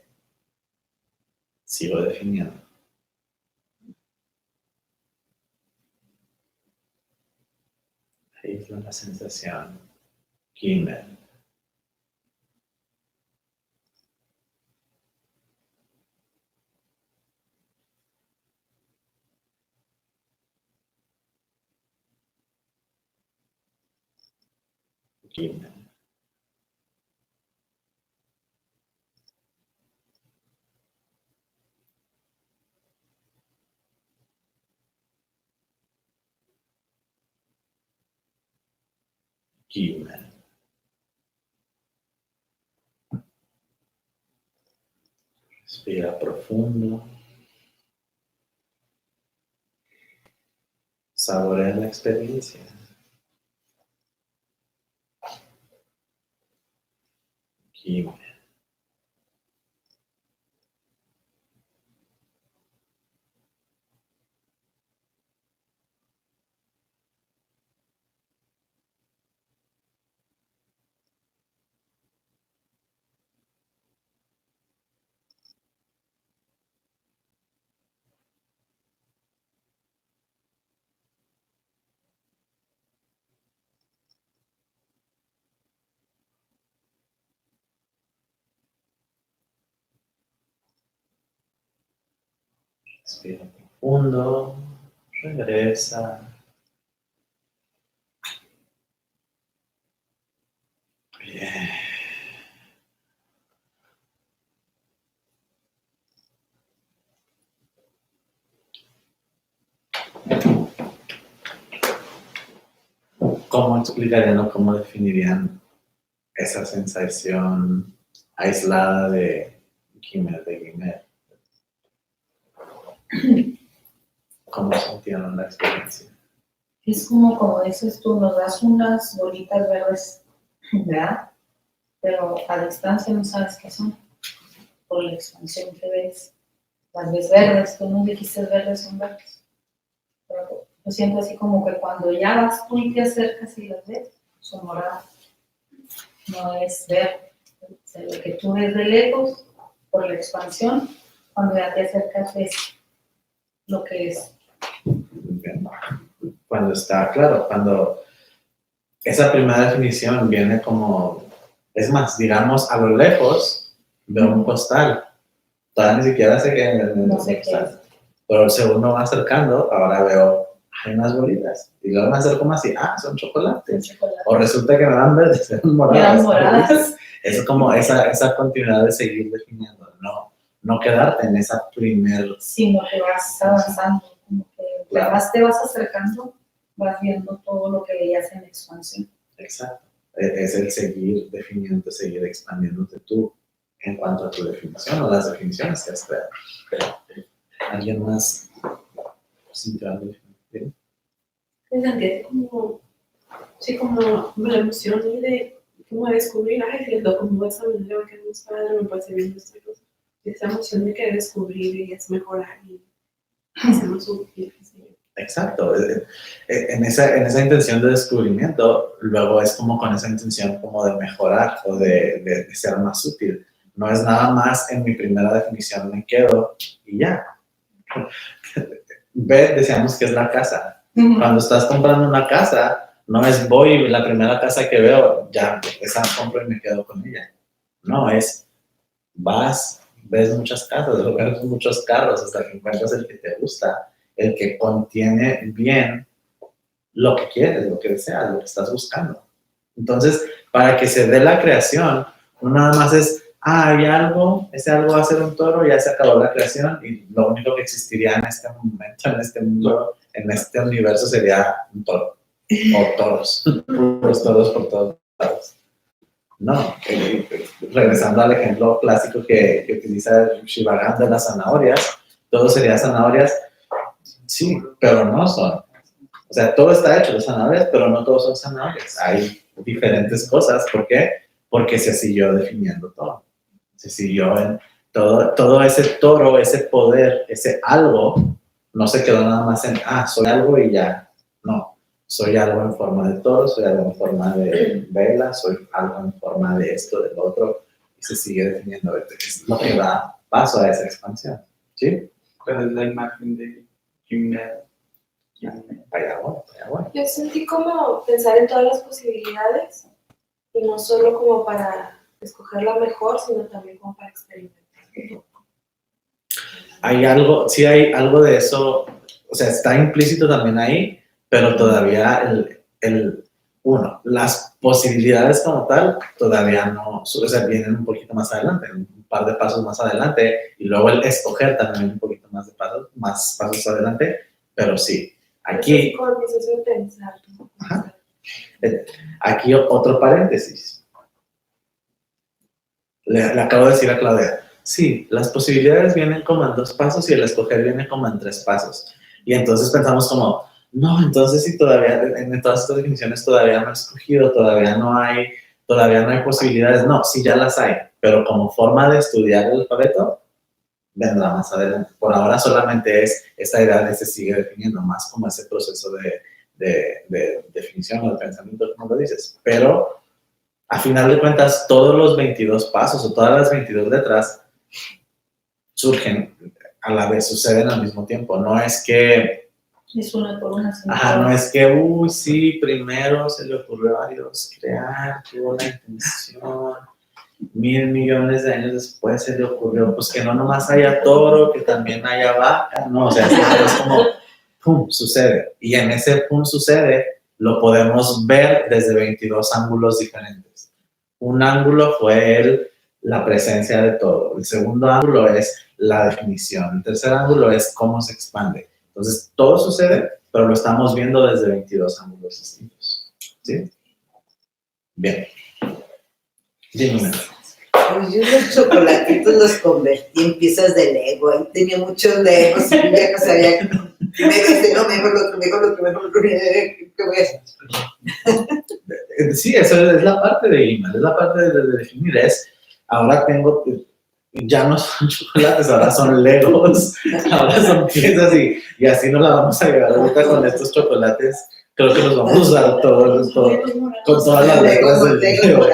Speaker 1: sigo definiendo? Aísla la sensación. Gimel. Gimel. Gimel. Respira profundo. Saborea la experiencia. Gimel. Respira profundo. Regresa. Bien. ¿Cómo explicarían o cómo definirían esa sensación aislada de Gimel? ¿Cómo sintieron la experiencia?
Speaker 3: Es como dices tú, nos das unas bolitas verdes, ¿verdad? Pero a distancia no sabes qué son. Por la expansión que ves, las ves verdes, tú no dijiste verdes, son verdes. Pero yo siento así como que cuando ya vas tú y te acercas y las ves, son moradas. No es verde. O sea, lo que tú ves de lejos, por la expansión, cuando ya te acercas ves lo que es.
Speaker 1: Bien. Cuando está claro, cuando esa primera definición viene como, es más, digamos, a lo lejos veo un costal. Todavía ni siquiera sé qué es el
Speaker 3: No sé qué
Speaker 1: costal.
Speaker 3: es.
Speaker 1: Pero según me va acercando, ahora veo, hay unas bolitas. Y luego me acerco más y, son chocolates.
Speaker 3: Chocolate.
Speaker 1: O resulta que me dan verdes, eran moradas.
Speaker 3: Eran moradas.
Speaker 1: Es como esa continuidad de seguir definiendo, no quedarte en esa primer...
Speaker 3: Sino que vas avanzando, como que
Speaker 1: Claro.
Speaker 3: más te vas acercando, vas viendo todo lo que veías en expansión.
Speaker 1: Exacto. Es el seguir definiendo, seguir expandiéndote tú en cuanto a tu definición o las definiciones que has creado. ¿Alguien más sintió algo diferente?
Speaker 5: Me sentí como, sí, como la emoción de como descubrir, ay, siento como esa manera de que mis padres me pasé viendo esta cosa. Esa emoción de querer descubrir y es mejorar y ser más útil.
Speaker 1: Exacto. En esa intención de descubrimiento, luego es como con esa intención como de mejorar o de ser más útil. No es nada más en mi primera definición me quedo y ya. Decíamos que es la casa. Cuando estás comprando una casa, no es voy, la primera casa que veo, ya, esa compro y me quedo con ella. No, es vas, ves muchas casas, ves muchos carros hasta que encuentras el que te gusta, el que contiene bien lo que quieres, lo que deseas, lo que estás buscando. Entonces, para que se dé la creación, uno nada más es, hay algo, ese algo va a ser un toro, ya se acabó la creación y lo único que existiría en este momento, en este mundo, en este universo sería un toro o toros, puros toros por todos lados. No, regresando al ejemplo clásico que utiliza Shivagan de las zanahorias, todo sería zanahorias, sí, pero no son. O sea, todo está hecho de zanahorias, pero no todos son zanahorias. Hay diferentes cosas. ¿Por qué? Porque se siguió definiendo todo. Se siguió en todo ese toro, ese poder, ese algo, no se quedó nada más en, soy algo y ya. No, soy algo en forma de toro, soy algo en forma de vela, soy algo en forma de esto, del otro, y se sigue definiendo. Es lo que da paso a esa expansión. ¿Sí?
Speaker 6: ¿Cuál es la imagen de Gimel?
Speaker 1: Vaya bueno.
Speaker 5: Yo sentí como pensar en todas las posibilidades y no solo como para escoger la mejor, sino también como para experimentar.
Speaker 1: Hay algo, sí hay algo de eso, o sea, está implícito también ahí, pero todavía las posibilidades como tal todavía no, o sea, vienen un poquito más adelante, un par de pasos más adelante, y luego el escoger también un poquito más pasos adelante, pero sí, aquí,
Speaker 5: Es como el proceso de pensar, ¿no?
Speaker 1: Ajá. Aquí otro paréntesis. Le acabo de decir a Claudia, sí, las posibilidades vienen como en 2 pasos y el escoger viene como en 3 pasos. Y entonces pensamos como, no, entonces si todavía, en todas estas definiciones todavía no he escogido, todavía no hay posibilidades. No, sí ya las hay, pero como forma de estudiar el alfabeto, vendrá más adelante. Por ahora solamente es esta idea de se sigue definiendo, más como ese proceso de definición o de pensamiento, como lo dices. Pero a final de cuentas, todos los 22 pasos o todas las 22 letras surgen a la vez, suceden al mismo tiempo. No es que,
Speaker 3: Es una por una.
Speaker 1: no es que, sí, primero se le ocurrió a Dios crear, tuvo la intención, 1,000 millones de años después se le ocurrió, pues que no nomás haya toro, que también haya vaca, no, o sea, es como, pum, sucede. Y en ese pum sucede, lo podemos ver desde 22 ángulos diferentes. Un ángulo fue la presencia de todo. El segundo ángulo es la definición. El tercer ángulo es cómo se expande. Entonces, todo sucede, pero lo estamos viendo desde 22 ángulos distintos. ¿Sí? Bien. Dime.
Speaker 7: Pues yo los chocolatitos los convertí en piezas de Lego. Ahí tenía muchos Legos y yo ya no sabía qué me gasté, no, mejor lo otro, ¿qué voy a hacer?
Speaker 1: Sí, eso es la parte de email, es la parte de definir. Ahora tengo, ya no son chocolates, ahora son Legos, ahora son piezas y así nos la vamos a llevar ahorita con estos chocolates. Creo que los vamos a usar todos con todas las letras del video.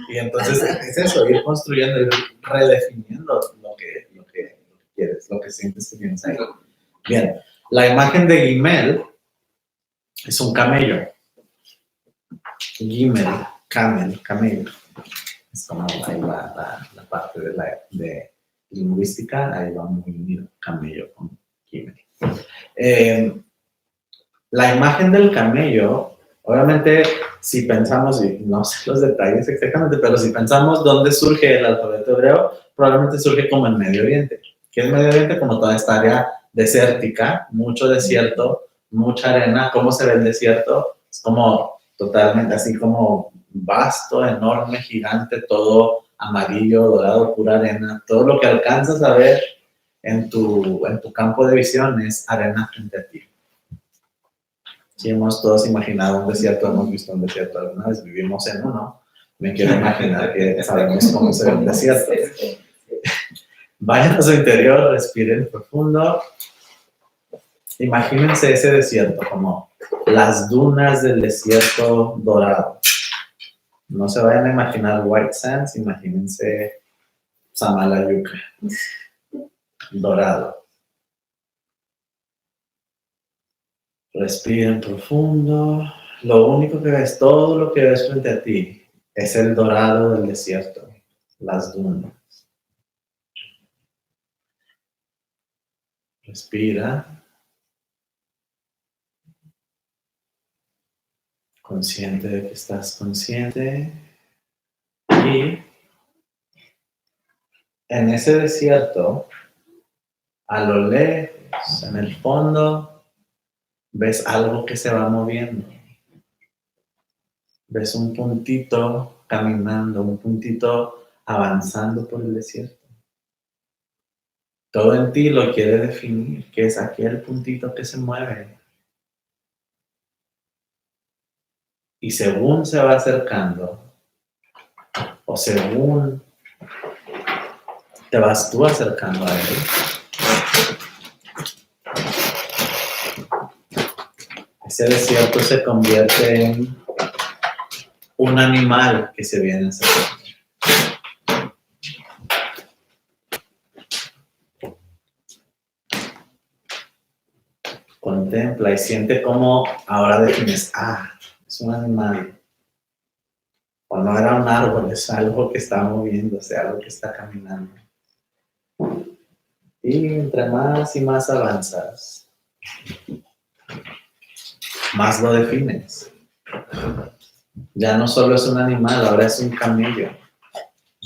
Speaker 1: Y entonces es eso, ir construyendo, ir redefiniendo lo que quieres, lo que sientes que tienes ahí. Bien, la imagen de Gimel es un camello. Gimel, camello. Es como ahí va la parte de lingüística, ahí va muy unido, camello con Gimel. La imagen del camello, obviamente, si pensamos, y no sé los detalles exactamente, pero si pensamos dónde surge el alfabeto hebreo, probablemente surge como en Medio Oriente. ¿Qué es Medio Oriente? Como toda esta área desértica, mucho desierto, mucha arena. ¿Cómo se ve el desierto? Es como totalmente así como vasto, enorme, gigante, todo amarillo, dorado, pura arena. Todo lo que alcanzas a ver en tu campo de visión es arena frente a ti. Si hemos todos imaginado un desierto, hemos visto un desierto alguna vez, vivimos en uno, me quiero imaginar que sabemos cómo se ve un desierto. Vayan a su interior, respiren profundo. Imagínense ese desierto como las dunas del desierto dorado. No se vayan a imaginar White Sands, imagínense Samalayuca, dorado. Respiren profundo. Lo único que ves, todo lo que ves frente a ti, es el dorado del desierto, las dunas. Respira. Consciente de que estás consciente. Y en ese desierto, a lo lejos, en el fondo, ves algo que se va moviendo. Ves un puntito caminando, un puntito avanzando por el desierto. Todo en ti lo quiere definir, que es aquel puntito que se mueve. Y según se va acercando, o según te vas tú acercando a él, ese desierto se convierte en un animal que se viene acercando. Contempla y siente cómo ahora defines, es un animal. O no era un árbol, es algo que está moviéndose, algo que está caminando. Y entre más y más avanzas, más lo defines. Ya no solo es un animal, ahora es un camello.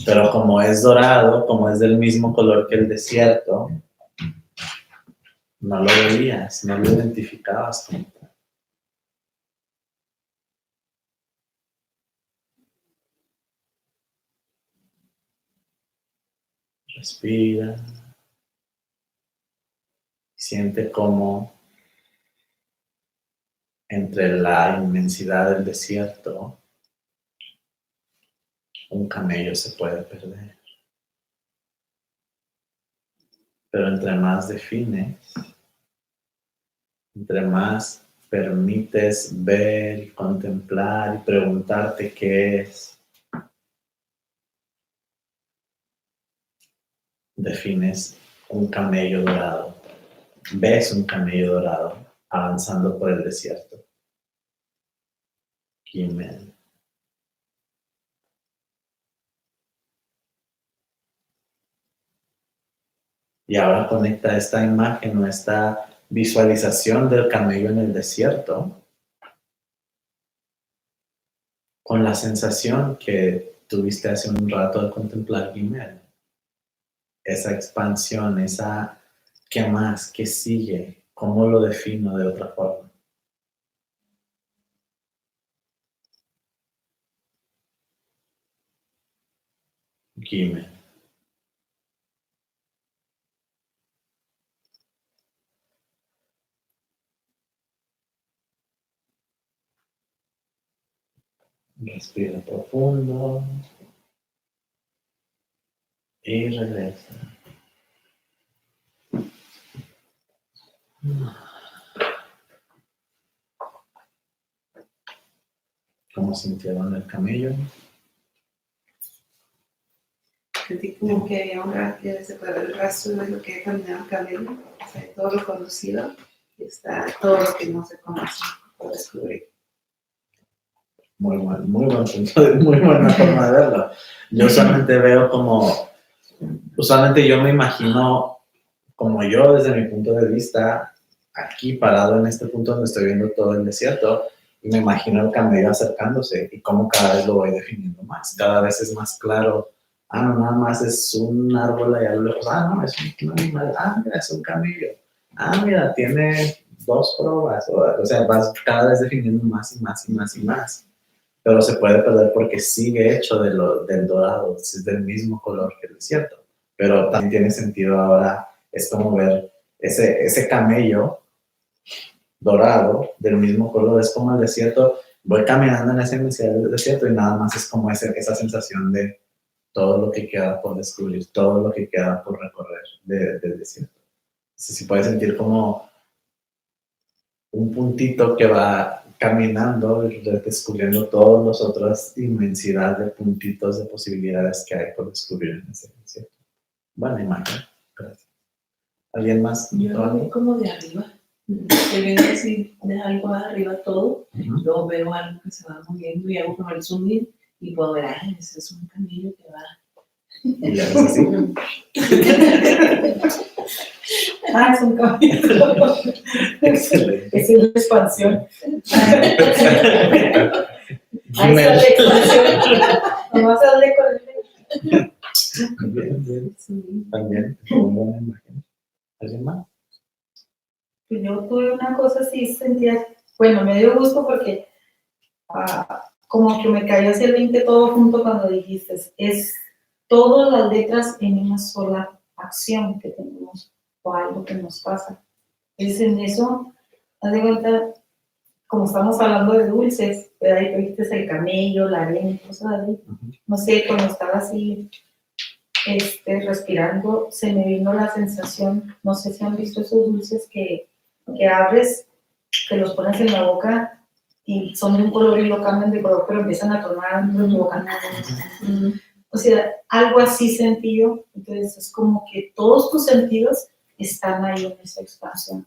Speaker 1: Pero como es dorado, como es del mismo color que el desierto, no lo veías, no lo identificabas como tal. Respira. Siente cómo entre la inmensidad del desierto un camello se puede perder. Pero entre más defines, entre más permites ver y contemplar y preguntarte qué es, defines un camello dorado. Ves un camello dorado avanzando por el desierto. Gimel. Y ahora conecta esta imagen o esta visualización del camello en el desierto con la sensación que tuviste hace un rato al contemplar Gimel. Esa expansión, esa ¿qué más? ¿Qué sigue? ¿Cómo lo defino de otra forma? Gimel. Respira profundo y regresa. ¿Cómo sintieron el camello?
Speaker 2: Sentí como que había una que separó el rastro de lo que caminaba el camello, o sea, todo lo conocido, y está todo lo que no se conoce por descubrir.
Speaker 1: Muy buen punto, muy buena forma de verlo. Yo usualmente veo usualmente yo me imagino como yo desde mi punto de vista, aquí parado en este punto donde estoy viendo todo el desierto, y me imagino el camello acercándose y cómo cada vez lo voy definiendo más. Cada vez es más claro, no, nada más es un árbol allá a lo lejos, no, es un animal, mira, es un camello, mira, tiene 2 probas, o sea, vas cada vez definiendo más y más y más y más. Pero se puede perder porque sigue hecho del dorado, es del mismo color que el desierto. Pero también tiene sentido ahora, es como ver ese camello dorado del mismo color, es como el desierto, voy caminando en esa inmensidad del desierto y nada más es como esa sensación de todo lo que queda por descubrir, todo lo que queda por recorrer del desierto. Entonces, si puedes sentir como un puntito que va caminando y descubriendo todas las otras inmensidad de puntitos de posibilidades que hay por descubrir en ese desierto. Buena imagen. Gracias. ¿Alguien más?
Speaker 5: Yo lo veo como de arriba. Estoy viendo así de algo de arriba todo. Luego veo algo que se va moviendo y hago como el zoom in y puedo ver, ese es un camino que va.
Speaker 1: Y ya es así.
Speaker 3: Es un camino.
Speaker 1: Excelente.
Speaker 3: Es la expansión. Ahí está
Speaker 1: Gimel.
Speaker 3: la expansión. Nomás hablé con él.
Speaker 1: Bien, bien.
Speaker 2: Sí.
Speaker 1: También, como buena imagen. ¿Alguien más?
Speaker 3: Pues yo tuve una cosa así, sentía, bueno, me dio gusto porque como que me cayó hacia el 20 todo junto cuando dijiste, es todas las letras en una sola acción que tenemos o algo que nos pasa. Es en eso, haz de cuenta, como estamos hablando de dulces, pero ahí viste el camello, la arena, cosas así. No sé, cuando estaba así respirando, se me vino la sensación, no sé si han visto esos dulces que abres, que los pones en la boca y son de un color y lo cambian de color, pero empiezan a tornar en tu boca. O sea, algo así sentido, entonces es como que todos tus sentidos están ahí en esa expansión.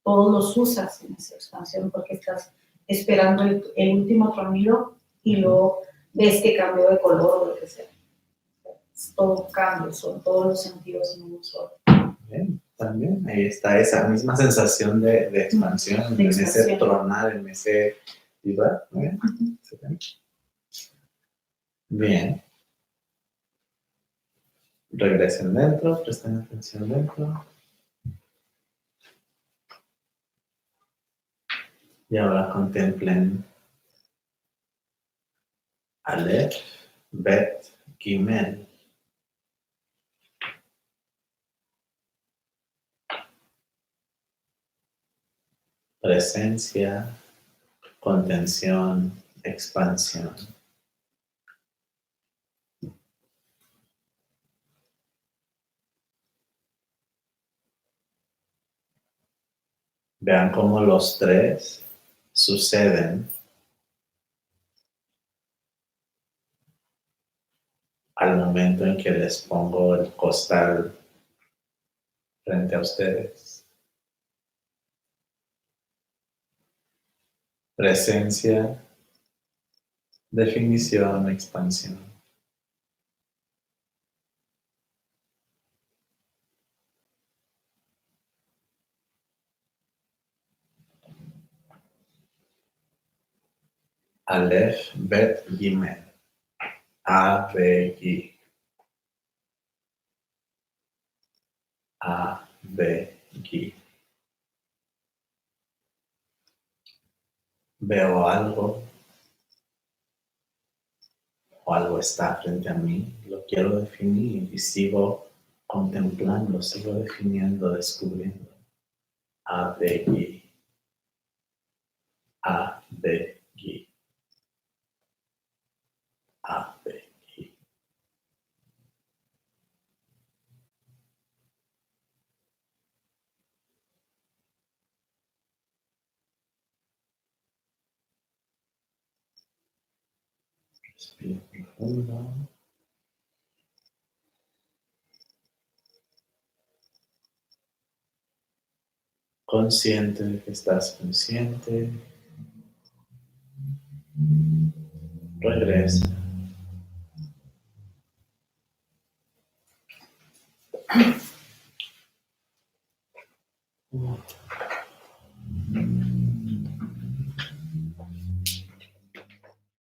Speaker 3: Todos los usas en esa expansión porque estás esperando el último tronido y luego ves que cambió de color o lo que sea. Es todo cambio, son todos los sentidos en uno solo.
Speaker 1: Bien, también. Ahí está esa misma sensación de expansión,
Speaker 3: De
Speaker 1: en ese
Speaker 3: expansión.
Speaker 1: tronar, en ese vibrar. Muy bien. Excelente. Bien. Regresen dentro, presten atención dentro. Y ahora contemplen Aleph, Bet, Gimel. Presencia, contención, expansión. Vean cómo los tres suceden al momento en que les pongo el costal frente a ustedes. Presencia, definición, expansión. Aleph, Bet, Gimel. A, B, G. A, B, G. Veo algo o algo está frente a mí, lo quiero definir y sigo contemplando, sigo definiendo, descubriendo. A, B, G. A, B, G. A, B, G. Respiro profundo. Consciente de que estás consciente. Regresa.